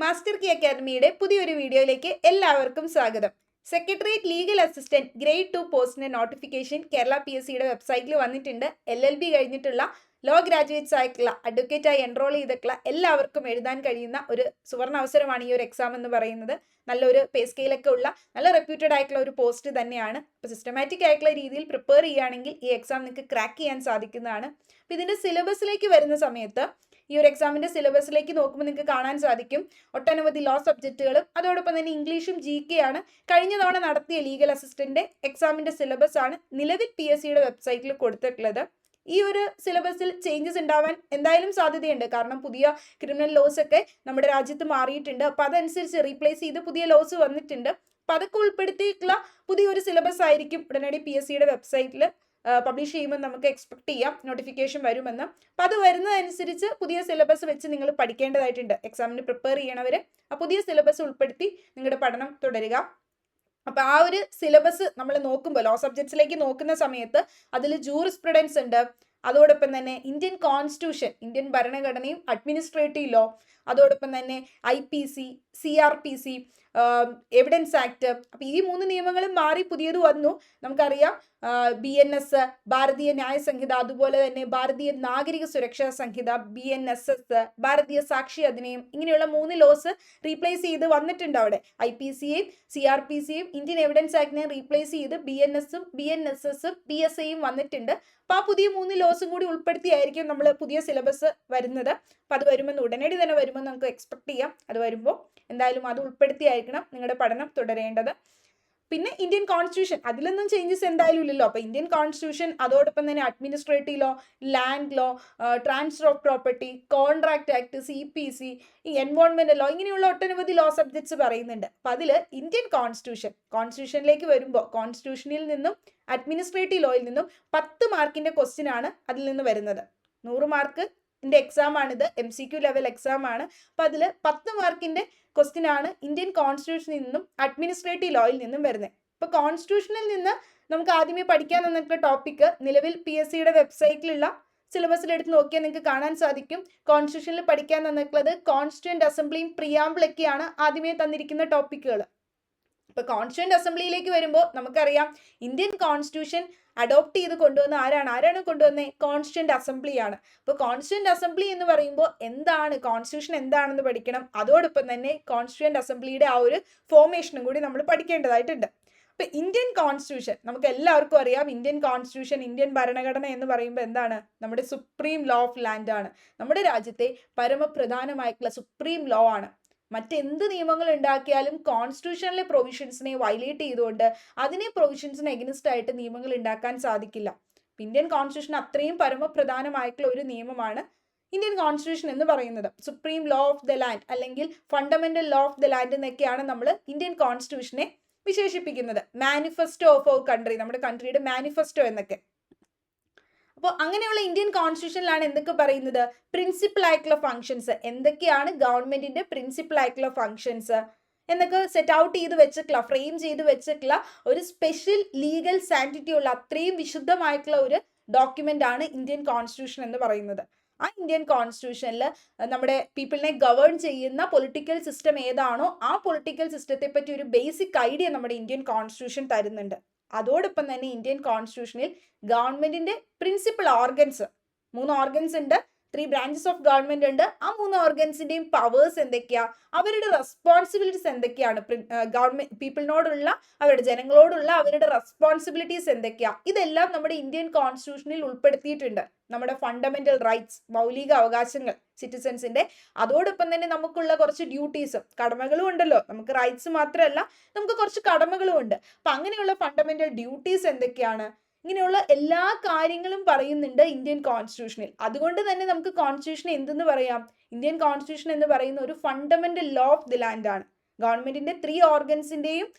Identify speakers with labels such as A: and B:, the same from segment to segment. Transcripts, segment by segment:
A: Master key അക്കാദമിയുടെ പുതിയൊരു വീഡിയോയിലേക്ക് എല്ലാവർക്കും സ്വാഗതം. സെക്രട്ടേറിയറ്റ് ലീഗൽ അസിസ്റ്റന്റ് ഗ്രേഡ് 2 പോസ്റ്റിന്റെ നോട്ടിഫിക്കേഷൻ കേരള PSCയുടെ വെബ്സൈറ്റിൽ വന്നിട്ടുണ്ട്. LLB കഴിഞ്ഞിട്ടുള്ള ലോ ഗ്രാജുവേറ്റ്സ് ആയിട്ടുള്ള അഡ്വക്കേറ്റായി എൻറോൾ ചെയ്തിട്ടുള്ള എല്ലാവർക്കും എഴുതാൻ കഴിയുന്ന ഒരു സുവർണ അവസരമാണ് ഈ ഒരു എക്സാം എന്ന് പറയുന്നത്. നല്ലൊരു പേ സ്കെയിലൊക്കെ ഉള്ള നല്ല റെപ്യൂട്ടഡ് ആയിട്ടുള്ള ഒരു പോസ്റ്റ് തന്നെയാണ്. അപ്പോൾ സിസ്റ്റമാറ്റിക് ആയിട്ടുള്ള രീതിയിൽ പ്രിപ്പയർ ചെയ്യുകയാണെങ്കിൽ ഈ എക്സാം നിങ്ങൾക്ക് ക്രാക്ക് ചെയ്യാൻ സാധിക്കുന്നതാണ്. അപ്പോൾ ഇതിൻ്റെ സിലബസിലേക്ക് വരുന്ന സമയത്ത് ഈ ഒരു എക്സാമിൻ്റെ സിലബസിലേക്ക് നോക്കുമ്പോൾ നിങ്ങൾക്ക് കാണാൻ സാധിക്കും ഒട്ടനവധി ലോ സബ്ജക്റ്റുകളും അതോടൊപ്പം തന്നെ ഇംഗ്ലീഷും GK ആണ്. കഴിഞ്ഞ തവണ നടത്തിയ ലീഗൽ അസിസ്റ്റന്റ് എക്സാമിൻ്റെ സിലബസ് ആണ് നിലവിൽ PSCയുടെ വെബ്സൈറ്റിൽ കൊടുത്തിട്ടുള്ളത്. ഈ ഒരു സിലബസിൽ ചേഞ്ചസ് ഉണ്ടാവാൻ എന്തായാലും സാധ്യതയുണ്ട്. കാരണം പുതിയ ക്രിമിനൽ ലോസ് ഒക്കെ നമ്മുടെ രാജ്യത്ത് മാറിയിട്ടുണ്ട്. അപ്പോൾ അതനുസരിച്ച് റീപ്ലേസ് ചെയ്ത് പുതിയ ലോസ് വന്നിട്ടുണ്ട്. അപ്പോൾ അതൊക്കെ ഉൾപ്പെടുത്തിയിട്ടുള്ള പുതിയൊരു സിലബസ് ആയിരിക്കും ഉടനടി PSCയുടെ വെബ്സൈറ്റിൽ പബ്ലിഷ് ചെയ്യുമ്പോൾ നമുക്ക് എക്സ്പെക്ട് ചെയ്യാം നോട്ടിഫിക്കേഷൻ വരുമെന്ന്. അപ്പം അത് വരുന്നതനുസരിച്ച് പുതിയ സിലബസ് വെച്ച് നിങ്ങൾ പഠിക്കേണ്ടതായിട്ടുണ്ട്. എക്സാമിന് പ്രിപ്പയർ ചെയ്യണവർ ആ പുതിയ സിലബസ് ഉൾപ്പെടുത്തി നിങ്ങളുടെ പഠനം തുടരുക. അപ്പോൾ ആ ഒരു സിലബസ് നമ്മൾ നോക്കുമ്പോൾ ലോ സബ്ജക്ട്സിലേക്ക് നോക്കുന്ന സമയത്ത് അതിൽ ജൂറിസ്പ്രുഡൻസ് ഉണ്ട്, അതോടൊപ്പം തന്നെ ഇന്ത്യൻ കോൺസ്റ്റിറ്റ്യൂഷൻ, ഇന്ത്യൻ ഭരണഘടനയും അഡ്മിനിസ്ട്രേറ്റീവ് ലോ, അതോടൊപ്പം തന്നെ IPC, CRPC, എവിഡൻസ് ആക്ട്. അപ്പോൾ ഈ 3 നിയമങ്ങളും മാറി പുതിയത് വന്നു. നമുക്കറിയാം BNS, ഭാരതീയ ന്യായ സംഹിത, അതുപോലെ തന്നെ ഭാരതീയ നാഗരിക സുരക്ഷാ സംഹിത BNSS, ഭാരതീയ സാക്ഷി അധിനിയം, ഇങ്ങനെയുള്ള 3 ലോസ് റീപ്ലേസ് ചെയ്ത് വന്നിട്ടുണ്ട്. അവിടെ IPCയെയും CRPCയെയും ഇന്ത്യൻ എവിഡൻസ് ആക്ടിനെയും റീപ്ലേസ് ചെയ്ത് BNSഉം BNSSഉം PSAയും വന്നിട്ടുണ്ട്. അപ്പോൾ ആ പുതിയ 3 ലോസും കൂടി ഉൾപ്പെടുത്തിയായിരിക്കും നമ്മൾ പുതിയ സിലബസ് വരുന്നത്. അപ്പോൾ അത് വരുമെന്ന് ഉടനടി തന്നെ വരുമെന്ന് നമുക്ക് എക്സ്പെക്ട് ചെയ്യാം. അത് വരുമ്പോൾ എന്തായാലും അത് ഉൾപ്പെടുത്തിയായിരിക്കണം നിങ്ങളുടെ പഠനം തുടരേണ്ടത്. പിന്നെ ഇന്ത്യൻ കോൺസ്റ്റിറ്റ്യൂഷൻ, അതിലൊന്നും ചേഞ്ചസ് എന്തായാലും ഇല്ലല്ലോ. അപ്പോൾ ഇന്ത്യൻ കോൺസ്റ്റിറ്റ്യൂഷൻ, അതോടൊപ്പം തന്നെ administrative law, land law, transfer of property, contract act, CPC, ഈ എൻവോൺമെന്റൽ ലോ, ഇങ്ങനെയുള്ള ഒട്ടനവധി ലോ സബ്ജക്ട്സ് പറയുന്നുണ്ട്. അപ്പോൾ അതിൽ ഇന്ത്യൻ കോൺസ്റ്റിറ്റ്യൂഷനിലേക്ക് വരുമ്പോൾ കോൺസ്റ്റിറ്റ്യൂഷനിൽ നിന്നും അഡ്മിനിസ്ട്രേറ്റീവ് ലോയിൽ നിന്നും 10 മാർക്കിന്റെ ക്വസ്റ്റ്യൻ ആണ് അതിൽ നിന്ന് വരുന്നത്. 100 മാർക്കിന്റെ എക്സാം ആണിത്, MCQ ലെവൽ എക്സാം ആണ്. അപ്പം അതിൽ 10 മാർക്കിന്റെ ക്വസ്റ്റ്യൻ ആണ് ഇന്ത്യൻ കോൺസ്റ്റിറ്റ്യൂഷനിൽ നിന്നും അഡ്മിനിസ്ട്രേറ്റീവ് ലോയിൽ നിന്നും വരുന്നത്. ഇപ്പോൾ കോൺസ്റ്റിറ്റ്യൂഷനിൽ നിന്ന് നമുക്ക് ആദ്യമേ പഠിക്കാൻ തന്നിട്ടുള്ള ടോപ്പിക്ക് നിലവിൽ PSCയുടെ വെബ്സൈറ്റിലുള്ള സിലബസിൽ എടുത്ത് നോക്കിയാൽ നിങ്ങൾക്ക് കാണാൻ സാധിക്കും. കോൺസ്റ്റിറ്റ്യൂഷനിൽ പഠിക്കാൻ തന്നിട്ടുള്ളത് കോൺസ്റ്റിറ്റ്യൂന്റ് അസംബ്ലിയും പ്രിയാമ്പിളൊക്കെയാണ് ആദ്യമേ തന്നിരിക്കുന്ന ടോപ്പിക്കുകൾ. ഇപ്പോൾ കോൺസ്റ്റിറ്റ്യൂന്റ് അസംബ്ലിയിലേക്ക് വരുമ്പോൾ നമുക്കറിയാം ഇന്ത്യൻ കോൺസ്റ്റിറ്റ്യൂഷൻ അഡോപ്റ്റ് ചെയ്ത് കൊണ്ടുവന്ന ആരാണ് കൊണ്ടുവന്നത്? കോൺസ്റ്റിറ്റ്യൂന്റ് അസംബ്ലിയാണ്. അപ്പോൾ കോൺസ്റ്റിറ്റ്യൂന്റ് അസംബ്ലി എന്ന് പറയുമ്പോൾ എന്താണ് കോൺസ്റ്റിറ്റ്യൂഷൻ എന്താണെന്ന് പഠിക്കണം. അതോടൊപ്പം തന്നെ കോൺസ്റ്റിറ്റ്യൂന്റ് അസംബ്ലിയുടെ ആ ഒരു ഫോർമേഷനും കൂടി നമ്മൾ പഠിക്കേണ്ടതായിട്ടുണ്ട്. അപ്പോൾ ഇന്ത്യൻ കോൺസ്റ്റിറ്റ്യൂഷൻ നമുക്ക് എല്ലാവർക്കും അറിയാം. ഇന്ത്യൻ കോൺസ്റ്റിറ്റ്യൂഷൻ, ഇന്ത്യൻ ഭരണഘടന എന്ന് പറയുമ്പോൾ എന്താണ്? നമ്മുടെ സുപ്രീം ലോ ഓഫ് ലാൻഡ് ആണ്. നമ്മുടെ രാജ്യത്തെ പരമപ്രധാനമായിട്ടുള്ള സുപ്രീം ലോ ആണ്. മറ്റെന്ത് നിയമങ്ങൾ ഉണ്ടാക്കിയാലും കോൺസ്റ്റിറ്റ്യൂഷനിലെ പ്രൊവിഷൻസിനെ വയലേറ്റ് ചെയ്തുകൊണ്ട് അതിനെ പ്രൊവിഷൻസിന് എഗനിസ്റ്റ് ആയിട്ട് നിയമങ്ങൾ ഉണ്ടാക്കാൻ സാധിക്കില്ല. ഇന്ത്യൻ കോൺസ്റ്റിറ്റ്യൂഷൻ അത്രയും പരമപ്രധാനമായിട്ടുള്ള ഒരു നിയമമാണ് ഇന്ത്യൻ കോൺസ്റ്റിറ്റ്യൂഷൻ എന്ന് പറയുന്നത്. Supreme law of the land അല്ലെങ്കിൽ fundamental law of the land എന്നൊക്കെയാണ് നമ്മൾ ഇന്ത്യൻ കോൺസ്റ്റിറ്റ്യൂഷനെ വിശേഷിപ്പിക്കുന്നത്. മാനിഫെസ്റ്റോ ഓഫ് അവർ കൺട്രി, നമ്മുടെ കൺട്രിയുടെ മാനിഫെസ്റ്റോ എന്നൊക്കെ. അപ്പോൾ അങ്ങനെയുള്ള ഇന്ത്യൻ കോൺസ്റ്റിറ്റ്യൂഷനിലാണ് എന്തൊക്കെ പറയുന്നത്? പ്രിൻസിപ്പൽ ആയിട്ടുള്ള ഫങ്ഷൻസ് എന്തൊക്കെയാണ്, ഗവൺമെന്റിന്റെ പ്രിൻസിപ്പൽ ആയിട്ടുള്ള ഫങ്ഷൻസ് എന്നൊക്കെ സെറ്റ് ഔട്ട് ചെയ്ത് വെച്ചിട്ടുള്ള, ഫ്രെയിം ചെയ്ത് വെച്ചിട്ടുള്ള ഒരു സ്പെഷ്യൽ ലീഗൽ സാങ്ക്ടിറ്റി ഉള്ള അത്രയും വിശുദ്ധമായിട്ടുള്ള ഒരു ഡോക്യുമെന്റ് ആണ് ഇന്ത്യൻ കോൺസ്റ്റിറ്റ്യൂഷൻ എന്ന് പറയുന്നത്. ആ ഇന്ത്യൻ കോൺസ്റ്റിറ്റ്യൂഷനിൽ നമ്മുടെ പീപ്പിളിനെ ഗവേൺ ചെയ്യുന്ന പൊളിറ്റിക്കൽ സിസ്റ്റം ഏതാണോ ആ പൊളിറ്റിക്കൽ സിസ്റ്റത്തെ പറ്റി ഒരു ബേസിക് ഐഡിയ നമ്മുടെ ഇന്ത്യൻ കോൺസ്റ്റിറ്റ്യൂഷൻ തരുന്നുണ്ട്. അതോടൊപ്പം തന്നെ ഇന്ത്യൻ കോൺസ്റ്റിറ്റ്യൂഷനിൽ ഗവൺമെന്റിന്റെ പ്രിൻസിപ്പൽ ഓർഗൻസ് 3 ഓർഗൻസ് ഉണ്ട്, 3 ബ്രാഞ്ചസ് ഓഫ് ഗവൺമെന്റ് ഉണ്ട്. ആ 3 ഓർഗൻസിന്റെയും പവേഴ്സ് എന്തൊക്കെയാ, അവരുടെ റെസ്പോൺസിബിലിറ്റീസ് എന്തൊക്കെയാണ്, ഗവൺമെന്റ് പീപ്പിളിനോടുള്ള, അവരുടെ ജനങ്ങളോടുള്ള അവരുടെ റെസ്പോൺസിബിലിറ്റീസ് എന്തൊക്കെയാ, ഇതെല്ലാം നമ്മുടെ ഇന്ത്യൻ കോൺസ്റ്റിറ്റ്യൂഷനിൽ ഉൾപ്പെടുത്തിയിട്ടുണ്ട്. നമ്മുടെ ഫണ്ടമെന്റൽ റൈറ്റ്സ്, മൗലിക അവകാശങ്ങൾ സിറ്റിസൺസിന്റെ. അതോടൊപ്പം തന്നെ നമുക്കുള്ള കുറച്ച് ഡ്യൂട്ടീസും കടമകളും ഉണ്ടല്ലോ. നമുക്ക് റൈറ്റ്സ് മാത്രമല്ല, നമുക്ക് കുറച്ച് കടമകളും ഉണ്ട്. അപ്പൊ അങ്ങനെയുള്ള ഫണ്ടമെന്റൽ ഡ്യൂട്ടീസ് എന്തൊക്കെയാണ്, ഇങ്ങനെയുള്ള എല്ലാ കാര്യങ്ങളും പറയുന്നുണ്ട് ഇന്ത്യൻ കോൺസ്റ്റിറ്റ്യൂഷനിൽ. അതുകൊണ്ട് തന്നെ നമുക്ക് കോൺസ്റ്റിറ്റ്യൂഷൻ എന്തെന്ന് പറയാം? ഇന്ത്യൻ കോൺസ്റ്റിറ്റ്യൂഷൻ എന്ന് പറയുന്ന ഒരു fundamental law of the land ആണ്. ഗവൺമെന്റിന്റെ 3 ഓർഗൻസിന്റെയും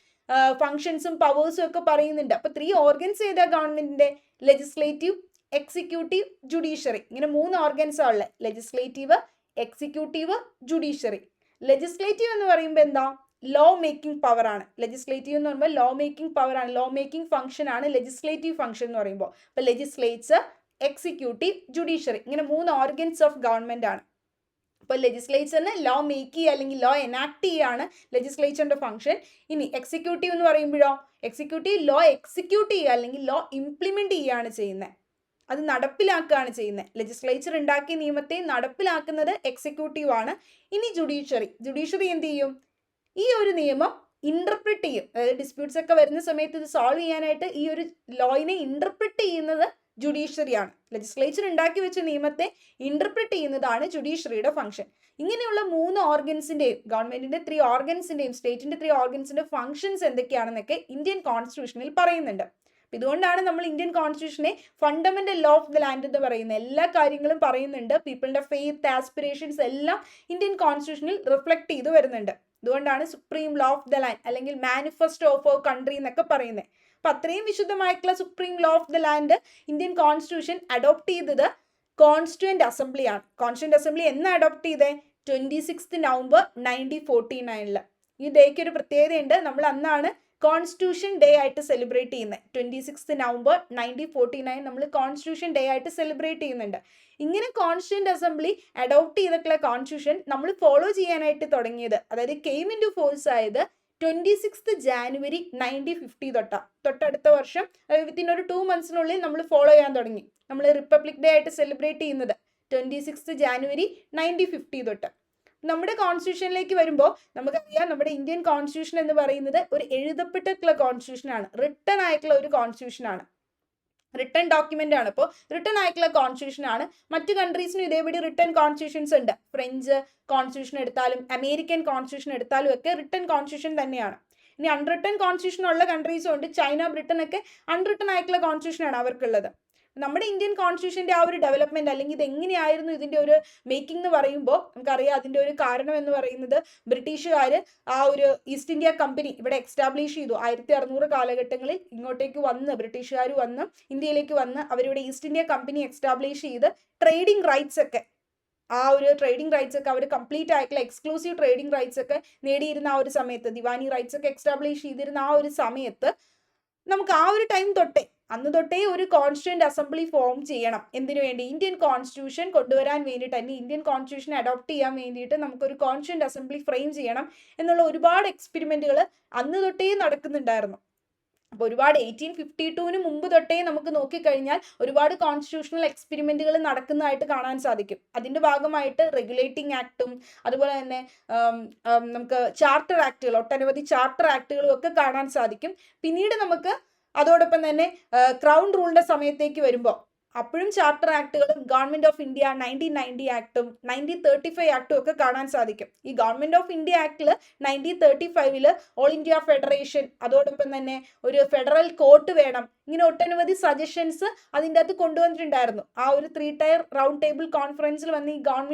A: ഫങ്ഷൻസും പവേഴ്സും ഒക്കെ പറയുന്നുണ്ട്. അപ്പൊ 3 ഓർഗൻസ് ഏതാ ഗവൺമെന്റിന്റെ? Legislative, executive, judiciary. ഇങ്ങനെ 3 ഓർഗൻസാണ് ഉള്ളത്. Legislative, executive, judiciary. ലെജിസ്ലേറ്റീവ് എന്ന് പറയുമ്പോൾ എന്താ? ലോ മേക്കിംഗ് പവർ ആണ്. ലെജിസ്ലേറ്റീവ് എന്ന് പറയുമ്പോൾ ലോ മേക്കിംഗ് പവർ ആണ്, ലോ മേക്കിംഗ് ഫംഗ്ഷൻ ആണ് ലെജിസ്ലേറ്റീവ് ഫംഗ്ഷൻ എന്ന് പറയുമ്പോൾ. അപ്പോൾ ലെജിസ്ലേച്ചർ, എക്സിക്യൂട്ടീവ്, ജുഡീഷ്യറി, ഇങ്ങനെ 3 ഓർഗൻസ് ഓഫ് ഗവൺമെന്റ് ആണ്. അപ്പോൾ ലെജിസ്ലേച്ചറിന് ലോ മേക്ക് ചെയ്യുക അല്ലെങ്കിൽ ലോ എനാക്ട് ചെയ്യുകയാണ് ലെജിസ്ലേച്ചറിൻ്റെ ഫംഗ്ഷൻ. ഇനി എക്സിക്യൂട്ടീവ് എന്ന് പറയുമ്പോഴോ, എക്സിക്യൂട്ടീവ് ലോ എക്സിക്യൂട്ട് ചെയ്യുക അല്ലെങ്കിൽ ലോ ഇംപ്ലിമെൻറ്റ് ചെയ്യുകയാണ് ചെയ്യുന്നത്, അത് നടപ്പിലാക്കുകയാണ് ചെയ്യുന്നത്. ലെജിസ്ലേച്ചർ ഉണ്ടാക്കിയ നിയമത്തെ നടപ്പിലാക്കുന്നത് എക്സിക്യൂട്ടീവ് ആണ്. ഇനി ജുഡീഷ്യറി എന്ത് ചെയ്യും? ഈ ഒരു നിയമം ഇന്റർപ്രിറ്റ് ചെയ്യും. അതായത് ഡിസ്പ്യൂട്ട്സ് ഒക്കെ വരുന്ന സമയത്ത് ഇത് സോൾവ് ചെയ്യാനായിട്ട് ഈ ഒരു ലോയിനെ ഇന്റർപ്രിറ്റ് ചെയ്യുന്നത് ജുഡീഷ്യറിയാണ്. ലെജിസ്ലേച്ചർ ഉണ്ടാക്കി വെച്ച നിയമത്തെ ഇന്റർപ്രിറ്റ് ചെയ്യുന്നതാണ് ജുഡീഷ്യറിയുടെ ഫംഗ്ഷൻ. ഇങ്ങനെയുള്ള 3 ഓർഗൻസിന്റെയും, ഗവൺമെന്റിന്റെ 3 ഓർഗൻസിന്റെയും സ്റ്റേറ്റിന്റെ 3 ഓർഗൻസിന്റെ ഫംഗ്ഷൻസ് എന്തൊക്കെയാണെന്നൊക്കെ ഇന്ത്യൻ കോൺസ്റ്റിറ്റ്യൂഷനിൽ പറയുന്നുണ്ട്. ഇതുകൊണ്ടാണ് നമ്മൾ ഇന്ത്യൻ കോൺസ്റ്റിറ്റ്യൂഷനെ fundamental law of the land എന്ന് പറയുന്നത്. എല്ലാ കാര്യങ്ങളും പറയുന്നുണ്ട്. പീപ്പിളിന്റെ ഫെയ്ത്ത്, ആസ്പിറേഷൻസ് എല്ലാം ഇന്ത്യൻ കോൺസ്റ്റിറ്റ്യൂഷനിൽ റിഫ്ലക്ട് ചെയ്ത് വരുന്നുണ്ട്. അതുകൊണ്ടാണ് supreme law of the land അല്ലെങ്കിൽ മാനിഫെസ്റ്റോ ഓഫ് അവർ കൺട്രി എന്നൊക്കെ പറയുന്നത്. അപ്പൊ അത്രയും വിശുദ്ധമായിട്ടുള്ള supreme law of the land Indian constitution adopt ചെയ്തത് കോൺസ്റ്റിറ്റ്യൂന്റ് അസംബ്ലിയാണ്. കോൺസ്റ്റിറ്റ്യൂന്റ് അസംബ്ലി എന്ന് അഡോപ്റ്റ് ചെയ്തേ? 26 നവംബർ 1949. ഈ ഡേക്ക് ഒരു പ്രത്യേകതയുണ്ട്. നമ്മൾ അന്നാണ് കോൺസ്റ്റിറ്റ്യൂഷൻ ഡേ ആയിട്ട് സെലിബ്രേറ്റ് ചെയ്യുന്നത്. 26 നവംബർ 1949 നമ്മൾ കോൺസ്റ്റിറ്റ്യൂഷൻ ഡേ ആയിട്ട് സെലിബ്രേറ്റ് ചെയ്യുന്നുണ്ട്. ഇങ്ങനെ കോൺസ്റ്റിറ്റ്യൂന്റ് അസംബ്ലി അഡോപ്റ്റ് ചെയ്തിട്ടുള്ള കോൺസ്റ്റിറ്റ്യൂഷൻ നമ്മൾ ഫോളോ ചെയ്യാനായിട്ട് തുടങ്ങിയത്, അതായത് കെയിം ഇൻ ടു ഫോഴ്സ് ആയത് 26 ജാനുവരി 1950 തൊട്ടടുത്ത വർഷം, വിത്തിൻ ഒരു 2 monthsനുള്ളിൽ നമ്മൾ ഫോളോ ചെയ്യാൻ തുടങ്ങി. നമ്മൾ റിപ്പബ്ലിക് ഡേ ആയിട്ട് സെലിബ്രേറ്റ് ചെയ്യുന്നത് 26 ജാനുവരി 1950 തൊട്ട്. നമ്മുടെ കോൺസ്റ്റിറ്റ്യൂഷനിലേക്ക് വരുമ്പോൾ നമുക്കറിയാം, നമ്മുടെ ഇന്ത്യൻ കോൺസ്റ്റിറ്റ്യൂഷൻ എന്ന് പറയുന്നത് ഒരു എഴുതപ്പെട്ടിട്ടുള്ള കോൺസ്റ്റിറ്റ്യൂഷൻ ആണ്, റിട്ടൺ ആയിട്ടുള്ള ഒരു കോൺസ്റ്റിറ്റ്യൂഷൻ ആണ്, റിട്ടൺ ഡോക്യുമെന്റ് ആണ്. അപ്പോൾ റിട്ടൺ ആയിട്ടുള്ള കോൺസ്റ്റിറ്റ്യൂഷൻ ആണ്. മറ്റു കൺട്രീസിനും ഇതേപടി റിട്ടൺ കോൺസ്റ്റിറ്റ്യൂഷൻസ് ഉണ്ട്. ഫ്രഞ്ച് കോൺസ്റ്റിറ്റ്യൂഷൻ എടുത്താലും അമേരിക്കൻ കോൺസ്റ്റിറ്റ്യൂഷൻ എടുത്താലും ഒക്കെ റിട്ടൺ കോൺസ്റ്റിറ്റ്യൂഷൻ തന്നെയാണ്. ഇനി അൺറിട്ടൺ കോൺസ്റ്റിറ്റ്യൂഷൻ ഉള്ള കൺട്രീസും ഉണ്ട്. ചൈന, ബ്രിട്ടൻ ഒക്കെ അൺറിട്ടൺ ആയിട്ടുള്ള കോൺസ്റ്റിറ്റ്യൂഷൻ ആണ് അവർക്കുള്ളത്. നമ്മുടെ ഇന്ത്യൻ കോൺസ്റ്റിറ്റ്യൂഷന്റെ ആ ഒരു ഡെവലപ്മെന്റ് അല്ലെങ്കിൽ ഇത് എങ്ങനെയായിരുന്നു ഇതിന്റെ ഒരു മേക്കിംഗ് എന്ന് പറയുമ്പോൾ നമുക്കറിയാം, അതിന്റെ ഒരു കാരണം എന്ന് പറയുന്നത് ബ്രിട്ടീഷുകാർ ആ ഒരു ഈസ്റ്റ് ഇന്ത്യ കമ്പനി ഇവിടെ എക്സ്റ്റാബ്ലിഷ് ചെയ്തു. 1600 കാലഘട്ടങ്ങളിൽ ഇങ്ങോട്ടേക്ക് വന്ന് ബ്രിട്ടീഷുകാർ വന്ന് ഇന്ത്യയിലേക്ക് വന്ന് അവരിവിടെ ഈസ്റ്റ് ഇന്ത്യ കമ്പനി എക്സ്റ്റാബ്ലിഷ് ചെയ്ത് ട്രേഡിംഗ് റൈറ്റ്സ് ഒക്കെ, ആ ഒരു ട്രേഡിംഗ് റൈറ്റ്സ് ഒക്കെ അവർ കംപ്ലീറ്റ് ആയിട്ടുള്ള എക്സ്ക്ലൂസീവ് ട്രേഡിംഗ് റൈറ്റ്സ് ഒക്കെ നേടിയിരുന്ന ആ ഒരു സമയത്ത്, ദിവാനി റൈറ്റ്സ് ഒക്കെ എക്സ്റ്റാബ്ലിഷ് ചെയ്തിരുന്ന ആ ഒരു സമയത്ത് നമുക്ക് ആ ഒരു ടൈം തൊട്ടേ, അന്ന് തൊട്ടേ ഒരു കോൺസ്റ്റിറ്റ്യൂന്റ് അസംബ്ലി ഫോം ചെയ്യണം. എന്തിനു വേണ്ടി? ഇന്ത്യൻ കോൺസ്റ്റിറ്റ്യൂഷൻ കൊണ്ടുവരാൻ വേണ്ടിയിട്ട്, അല്ലെങ്കിൽ ഇന്ത്യൻ കോൺസ്റ്റിറ്റ്യൂഷൻ അഡോപ്റ്റ് ചെയ്യാൻ വേണ്ടിയിട്ട് നമുക്കൊരു കോൺസ്റ്റിറ്റ്യൂന്റ് അസംബ്ലി ഫ്രെയിം ചെയ്യണം എന്നുള്ള ഒരുപാട് എക്സ്പെരിമെന്റുകൾ അന്ന് തൊട്ടേ നടക്കുന്നുണ്ടായിരുന്നു. അപ്പോൾ ഒരുപാട് 1852 മുമ്പ് തൊട്ടേ നമുക്ക് നോക്കിക്കഴിഞ്ഞാൽ ഒരുപാട് കോൺസ്റ്റിറ്റ്യൂഷണൽ എക്സ്പെരിമെന്റുകൾ നടക്കുന്നതായിട്ട് കാണാൻ സാധിക്കും. അതിന്റെ ഭാഗമായിട്ട് റെഗുലേറ്റിംഗ് ആക്ടും അതുപോലെ തന്നെ നമുക്ക് ചാർട്ടർ ആക്ടുകൾ, ഒട്ടനവധി ചാർട്ടർ ആക്ടുകളും ഒക്കെ കാണാൻ സാധിക്കും. പിന്നീട് നമുക്ക് അതോടൊപ്പം തന്നെ ക്രൗൺ റൂളിന്റെ സമയത്തേക്ക് വരുമ്പോൾ അപ്പോഴും ചാർട്ടർ ആക്ടുകളും ഗവൺമെന്റ് ഓഫ് ഇന്ത്യ 1990 ആക്ടും 1935 ആക്ടും ഒക്കെ കാണാൻ സാധിക്കും. ഈ ഗവൺമെന്റ് ഓഫ് ഇന്ത്യ ആക്ടിൽ 1935 ഓൾ ഇന്ത്യ ഫെഡറേഷൻ, അതോടൊപ്പം തന്നെ ഒരു ഫെഡറൽ കോർട്ട് വേണം, ഇങ്ങനെ ഒട്ടനവധി സജഷൻസ് അതിൻ്റെ അകത്ത് കൊണ്ടുവന്നിട്ടുണ്ടായിരുന്നു. ആ ഒരു 3 ടയർ റൗണ്ട് ടേബിൾ കോൺഫറൻസിൽ വന്ന് ഈ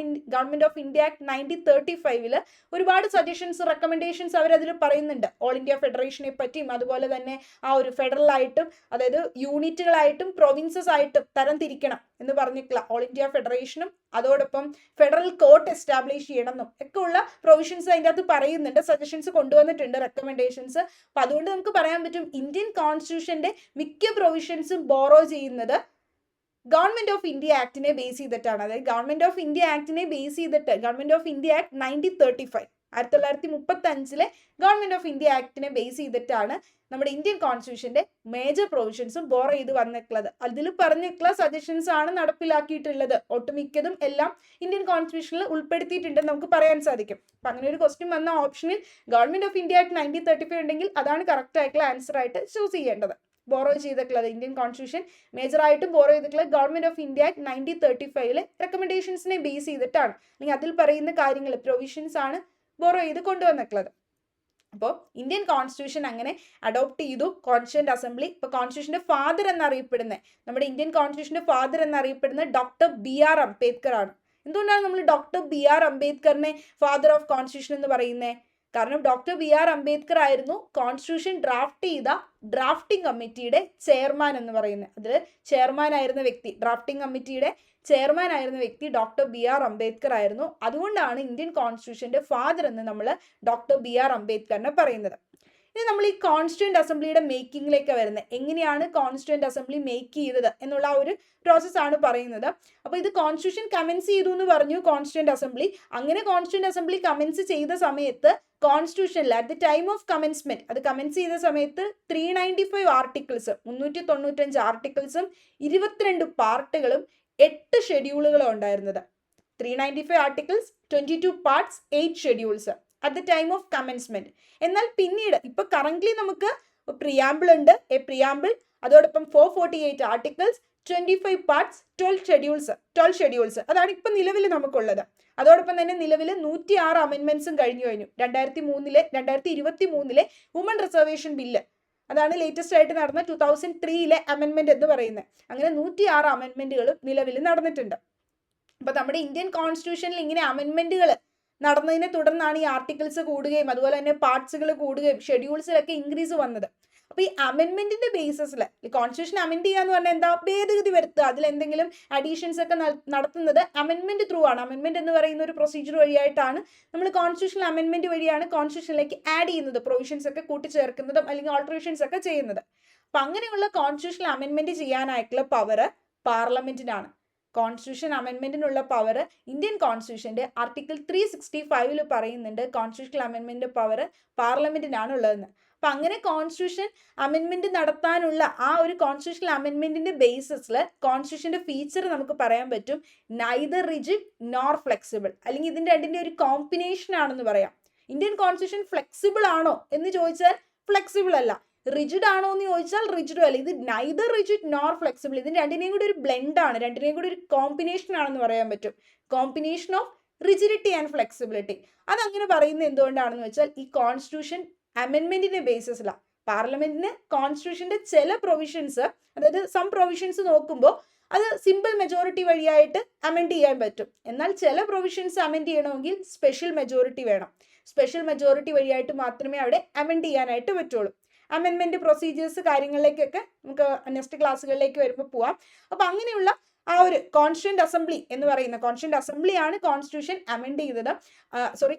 A: ഗവൺമെന്റ് ഓഫ് ഇന്ത്യ ആക്ട് 1935 ഒരുപാട് സജഷൻസ്, റെക്കമെൻഡേഷൻസ് അവരതിൽ പറയുന്നുണ്ട്. ഓൾ ഇന്ത്യ ഫെഡറേഷനെ പറ്റിയും അതുപോലെ തന്നെ ആ ഒരു ഫെഡറൽ ആയിട്ടും, അതായത് യൂണിറ്റുകളായിട്ടും പ്രൊവിൻസസ് ആയിട്ടും തരം തിരിക്കണം എന്ന് പറഞ്ഞിട്ടുള്ള ഓൾ ഇന്ത്യ ഫെഡറേഷനും അതോടൊപ്പം ഫെഡറൽ കോർട്ട് എസ്റ്റാബ്ലിഷ് ചെയ്യണമെന്നും ഒക്കെ ഉള്ള പ്രൊവിഷൻസ് അതിൻ്റെ അകത്ത് പറയുന്നുണ്ട്, സജഷൻസ് കൊണ്ടുവന്നിട്ടുണ്ട്, റെക്കമെൻഡേഷൻസ്. അപ്പം അതുകൊണ്ട് നമുക്ക് പറയാൻ പറ്റും ഇന്ത്യൻ കോൺസ്റ്റിറ്റ്യൂഷന്റെ മിക്ക പ്രൊവിഷൻസും ബോറോ ചെയ്യുന്നത് ഗവൺമെന്റ് ഓഫ് ഇന്ത്യ ആക്ടിനെ ബേസ് ചെയ്തിട്ടാണ്. അതായത് ഗവൺമെന്റ് ഓഫ് ഇന്ത്യ ആക്ടിനെ ബേസ് ചെയ്തിട്ട് government of India act 1935 1935 government of India ആക്ടിനെ ബേസ് ചെയ്തിട്ടാണ് നമ്മുടെ ഇന്ത്യൻ കോൺസ്റ്റിറ്റ്യൂഷന്റെ മേജർ പ്രൊവിഷൻസും ബോറോ ചെയ്ത് വന്നിട്ടുള്ളത്. അതിൽ പറഞ്ഞിട്ടുള്ള സജഷൻസ് ആണ് നടപ്പിലാക്കിയിട്ടുള്ളത്. ഒട്ടുമിക്കതും എല്ലാം ഇന്ത്യൻ കോൺസ്റ്റിറ്റ്യൂഷനിൽ ഉൾപ്പെടുത്തിയിട്ടുണ്ടെന്ന് നമുക്ക് പറയാൻ സാധിക്കും. അപ്പം അങ്ങനെ ഒരു ക്വസ്റ്റ്യൻ വന്ന ഓപ്ഷനിൽ ഗവൺമെന്റ് ഓഫ് ഇന്ത്യ ആക്ട് 1935 ഉണ്ടെങ്കിൽ അതാണ് കറക്റ്റ് ആയിട്ടുള്ള ആൻസർ ആയിട്ട് ചൂസ് ചെയ്യേണ്ടത്. ബോറോ ചെയ്തിട്ടുള്ളത് ഇന്ത്യൻ കോൺസ്റ്റിറ്റ്യൂഷൻ മേജറായിട്ടും ബോറോ ചെയ്തിട്ടുള്ളത് ഗവൺമെന്റ് ഓഫ് ഇന്ത്യ ആക്ട് 1935 റെക്കമെൻഡേഷൻസിനെ ബേസ് ചെയ്തിട്ടാണ്, അല്ലെങ്കിൽ അതിൽ പറയുന്ന കാര്യങ്ങൾ, പ്രൊവിഷൻസ് ആണ് ബോറോ ചെയ്ത് കൊണ്ടുവന്നിട്ടുള്ളത്. അപ്പോൾ ഇന്ത്യൻ കോൺസ്റ്റിറ്റ്യൂഷൻ അങ്ങനെ അഡോപ്റ്റ് ചെയ്തു കോൺസ്റ്റിറ്റ്യൂന്റ് അസംബ്ലി. ഇപ്പോൾ കോൺസ്റ്റിറ്റ്യൂഷന്റെ ഫാദർ എന്നറിയപ്പെടുന്നത്, നമ്മുടെ ഇന്ത്യൻ കോൺസ്റ്റിറ്റ്യൂഷന്റെ ഫാദർ എന്നറിയപ്പെടുന്നത് ഡോക്ടർ BR അംബേദ്കർ ആണ്. എന്തുകൊണ്ടാണ് നമ്മൾ ഡോക്ടർ BR അംബേദ്കറിനെ ഫാദർ ഓഫ് കോൺസ്റ്റിറ്റ്യൂഷൻ എന്ന് പറയുന്നത്? കാരണം ഡോക്ടർ BR അംബേദ്കർ ആയിരുന്നു കോൺസ്റ്റിറ്റ്യൂഷൻ ഡ്രാഫ്റ്റ് ചെയ്ത ഡ്രാഫ്റ്റിംഗ് കമ്മിറ്റിയുടെ ചെയർമാൻ എന്ന് പറയുന്നത്. അതിൽ ചെയർമാൻ ആയിരുന്ന വ്യക്തി, ഡ്രാഫ്റ്റിംഗ് കമ്മിറ്റിയുടെ ചെയർമാൻ ആയിരുന്ന വ്യക്തി ഡോക്ടർ BR അംബേദ്കർ ആയിരുന്നു. അതുകൊണ്ടാണ് ഇന്ത്യൻ കോൺസ്റ്റിറ്റ്യൂഷന്റെ ഫാദർ എന്ന് നമ്മൾ ഡോക്ടർ BR അംബേദ്കറിനെ പറയുന്നത്. ഇനി നമ്മൾ ഈ കോൺസ്റ്റിറ്റ്യൂന്റ് അസംബ്ലിയുടെ മേക്കിങ്ങിലേക്ക് വരുന്നത്, എങ്ങനെയാണ് കോൺസ്റ്റിറ്റ്യൂന്റ് അസംബ്ലി മേക്ക് ചെയ്തത് എന്നുള്ള ആ ഒരു പ്രോസസ്സാണ് പറയുന്നത്. അപ്പോൾ ഇത് കോൺസ്റ്റിറ്റ്യൂഷൻ കമൻസ് ചെയ്തു എന്ന് പറഞ്ഞു കോൺസ്റ്റിറ്റ്യൂന്റ് അസംബ്ലി. അങ്ങനെ കോൺസ്റ്റിറ്റ്യൂന്റ് അസംബ്ലി കമൻസ് ചെയ്ത സമയത്ത് കോൺസ്റ്റിറ്റ്യൂഷനിൽ at the time of commencement, അത് കമൻസ് ചെയ്ത സമയത്ത് 395 ആർട്ടിക്കിൾസ് 395 ആർട്ടിക്കിൾസും 22 പാർട്ടുകളും 8 ഷെഡ്യൂളുകളും ഉണ്ടായിരുന്നത്. 395 articles, 22 parts, 8 schedules at the time of commencement. എന്നാൽ പിന്നീട് ഇപ്പൊ കറന്റ്ലി നമുക്ക് പ്രിയാമ്പിൾ ഉണ്ട്, എ പ്രിയാമ്പിൾ, അതോടൊപ്പം 448 ആർട്ടിക്കിൾസ്, 25 പാർട്സ്, 12 ഷെഡ്യൂൾസ് അതാണ് ഇപ്പൊ നിലവിൽ നമുക്കുള്ളത്. അതോടൊപ്പം തന്നെ നിലവിൽ 106 അമെന്റ്മെന്റ്സും കഴിഞ്ഞു. 2023 വുമൺ റിസർവേഷൻ ബില്ല്, അതാണ് ലേറ്റസ്റ്റ് ആയിട്ട് നടന്ന 2003 അമെന്റ്മെന്റ് എന്ന് പറയുന്നത്. അങ്ങനെ 106 അമെന്റ്മെന്റുകളും നിലവിൽ നടന്നിട്ടുണ്ട്. അപ്പൊ നമ്മുടെ ഇന്ത്യൻ കോൺസ്റ്റിറ്റ്യൂഷനിൽ ഇങ്ങനെ അമെന്റ്മെന്റുകൾ നടന്നതിനെ തുടർന്നാണ് ഈ ആർട്ടിക്കിൾസ് കൂടുകയും അതുപോലെ തന്നെ പാർട്സുകൾ കൂടുകയും ഷെഡ്യൂൾസിലൊക്കെ ഇൻക്രീസ് വന്നത്. അപ്പൊ ഈ അമെന്റ്മെന്റിന്റെ ബേസിസിൽ കോൺസ്റ്റിറ്റ്യൂഷൻ അമെന്റ് ചെയ്യുക എന്ന് പറഞ്ഞാൽ എന്താ, ഭേദഗതി വരുത്തുക, അതിൽ എന്തെങ്കിലും അഡീഷൻസ് ഒക്കെ നടത്തുന്നത് അമെന്റ്മെന്റ് ത്രൂ ആണ്. അമെന്റ്മെന്റ് എന്ന് പറയുന്ന ഒരു പ്രൊസീജിയർ വഴിയായിട്ടാണ് നമ്മൾ കോൺസ്റ്റിറ്റ്യൂഷണൽ അമെന്റ്മെന്റ് വഴിയാണ് കോൺസ്റ്റിറ്റ്യൂഷനിലേക്ക് ആഡ് ചെയ്യുന്നത്, പ്രൊവിഷൻസ് ഒക്കെ കൂട്ടിച്ചേർക്കുന്നതും അല്ലെങ്കിൽ ഓൾട്ടറേഷൻസ് ഒക്കെ ചെയ്യുന്നത്. അപ്പൊ അങ്ങനെയുള്ള കോൺസ്റ്റിറ്റ്യൂഷണൽ അമെന്റ്മെന്റ് ചെയ്യാനായിട്ടുള്ള പവർ പാർലമെന്റിനാണ്. കോൺസ്റ്റിറ്റ്യൂഷൻ അമെന്റ്മെന്റിനുള്ള പവർ ഇന്ത്യൻ കോൺസ്റ്റിറ്റ്യൂഷന്റെ ആർട്ടിക്കിൾ 365 പറയുന്നുണ്ട് കോൺസ്റ്റിറ്റ്യൂഷണൽ അമെന്റ്മെന്റ് പവർ പാർലമെന്റിനാണ് ഉള്ളതെന്ന്. അപ്പൊ അങ്ങനെ കോൺസ്റ്റിറ്റ്യൂഷൻ അമെന്റ്മെന്റ് നടത്താനുള്ള ആ ഒരു കോൺസ്റ്റിറ്റ്യൂഷണൽ അമെന്റ്മെന്റിന്റെ ബേസിസിൽ കോൺസ്റ്റിറ്റ്യൂഷന്റെ ഫീച്ചർ നമുക്ക് പറയാൻ പറ്റും നൈദർ റിജിഡ് നോർ ഫ്ലെക്സിബിൾ, അല്ലെങ്കിൽ ഇതിന്റെ രണ്ടിന്റെ ഒരു കോമ്പിനേഷൻ ആണെന്ന് പറയാം. ഇന്ത്യൻ കോൺസ്റ്റിറ്റ്യൂഷൻ ഫ്ലെക്സിബിൾ ആണോ എന്ന് ചോദിച്ചാൽ ഫ്ലെക്സിബിൾ അല്ല, റിജിഡ് ആണോ എന്ന് ചോദിച്ചാൽ റിജിഡും അല്ല. ഇത് നൈദർ റിജിഡ് നോർ ഫ്ലെക്സിബിൾ, ഇതിന് രണ്ടിനെയും കൂടി ഒരു ബ്ലെൻഡ് ആണ്, രണ്ടിനെയും കൂടി ഒരു കോമ്പിനേഷൻ ആണെന്ന് പറയാൻ പറ്റും. Combination of rigidity and flexibility. അതങ്ങനെ പറയുന്നത് എന്തുകൊണ്ടാണെന്ന് വെച്ചാൽ ഈ കോൺസ്റ്റിറ്റ്യൂഷൻ അമെന്റ്മെന്റിന്റെ ബേസിസിലാണ്. പാർലമെന്റിന് കോൺസ്റ്റിറ്റ്യൂഷന്റെ ചില പ്രൊവിഷൻസ്, അതായത് സം പ്രൊവിഷൻസ് നോക്കുമ്പോൾ അത് സിമ്പിൾ മെജോറിറ്റി വഴിയായിട്ട് അമെൻഡ് ചെയ്യാൻ പറ്റും. എന്നാൽ ചില പ്രൊവിഷൻസ് അമെൻഡ് ചെയ്യണമെങ്കിൽ സ്പെഷ്യൽ മെജോറിറ്റി വേണം. സ്പെഷ്യൽ മെജോറിറ്റി വഴിയായിട്ട് മാത്രമേ അവിടെ അമെൻഡ് ചെയ്യാനായിട്ട് പറ്റുള്ളൂ. അമെൻമെന്റ് പ്രൊസീജിയേഴ്സ് കാര്യങ്ങളിലേക്കൊക്കെ നമുക്ക് നെക്സ്റ്റ് ക്ലാസ്സുകളിലേക്ക് വരുമ്പോൾ പോവാം. അപ്പൊ അങ്ങനെയുള്ള ആ ഒരു കോൺസ്റ്റിറ്റ്യൂന്റ് അസംബ്ലി എന്ന് പറയുന്ന കോൺസ്റ്റിറ്റ്യൂന്റ് അസംബ്ലിയാണ് കോൺസ്റ്റിറ്റ്യൂഷൻ അമെൻഡ് ചെയ്തത്,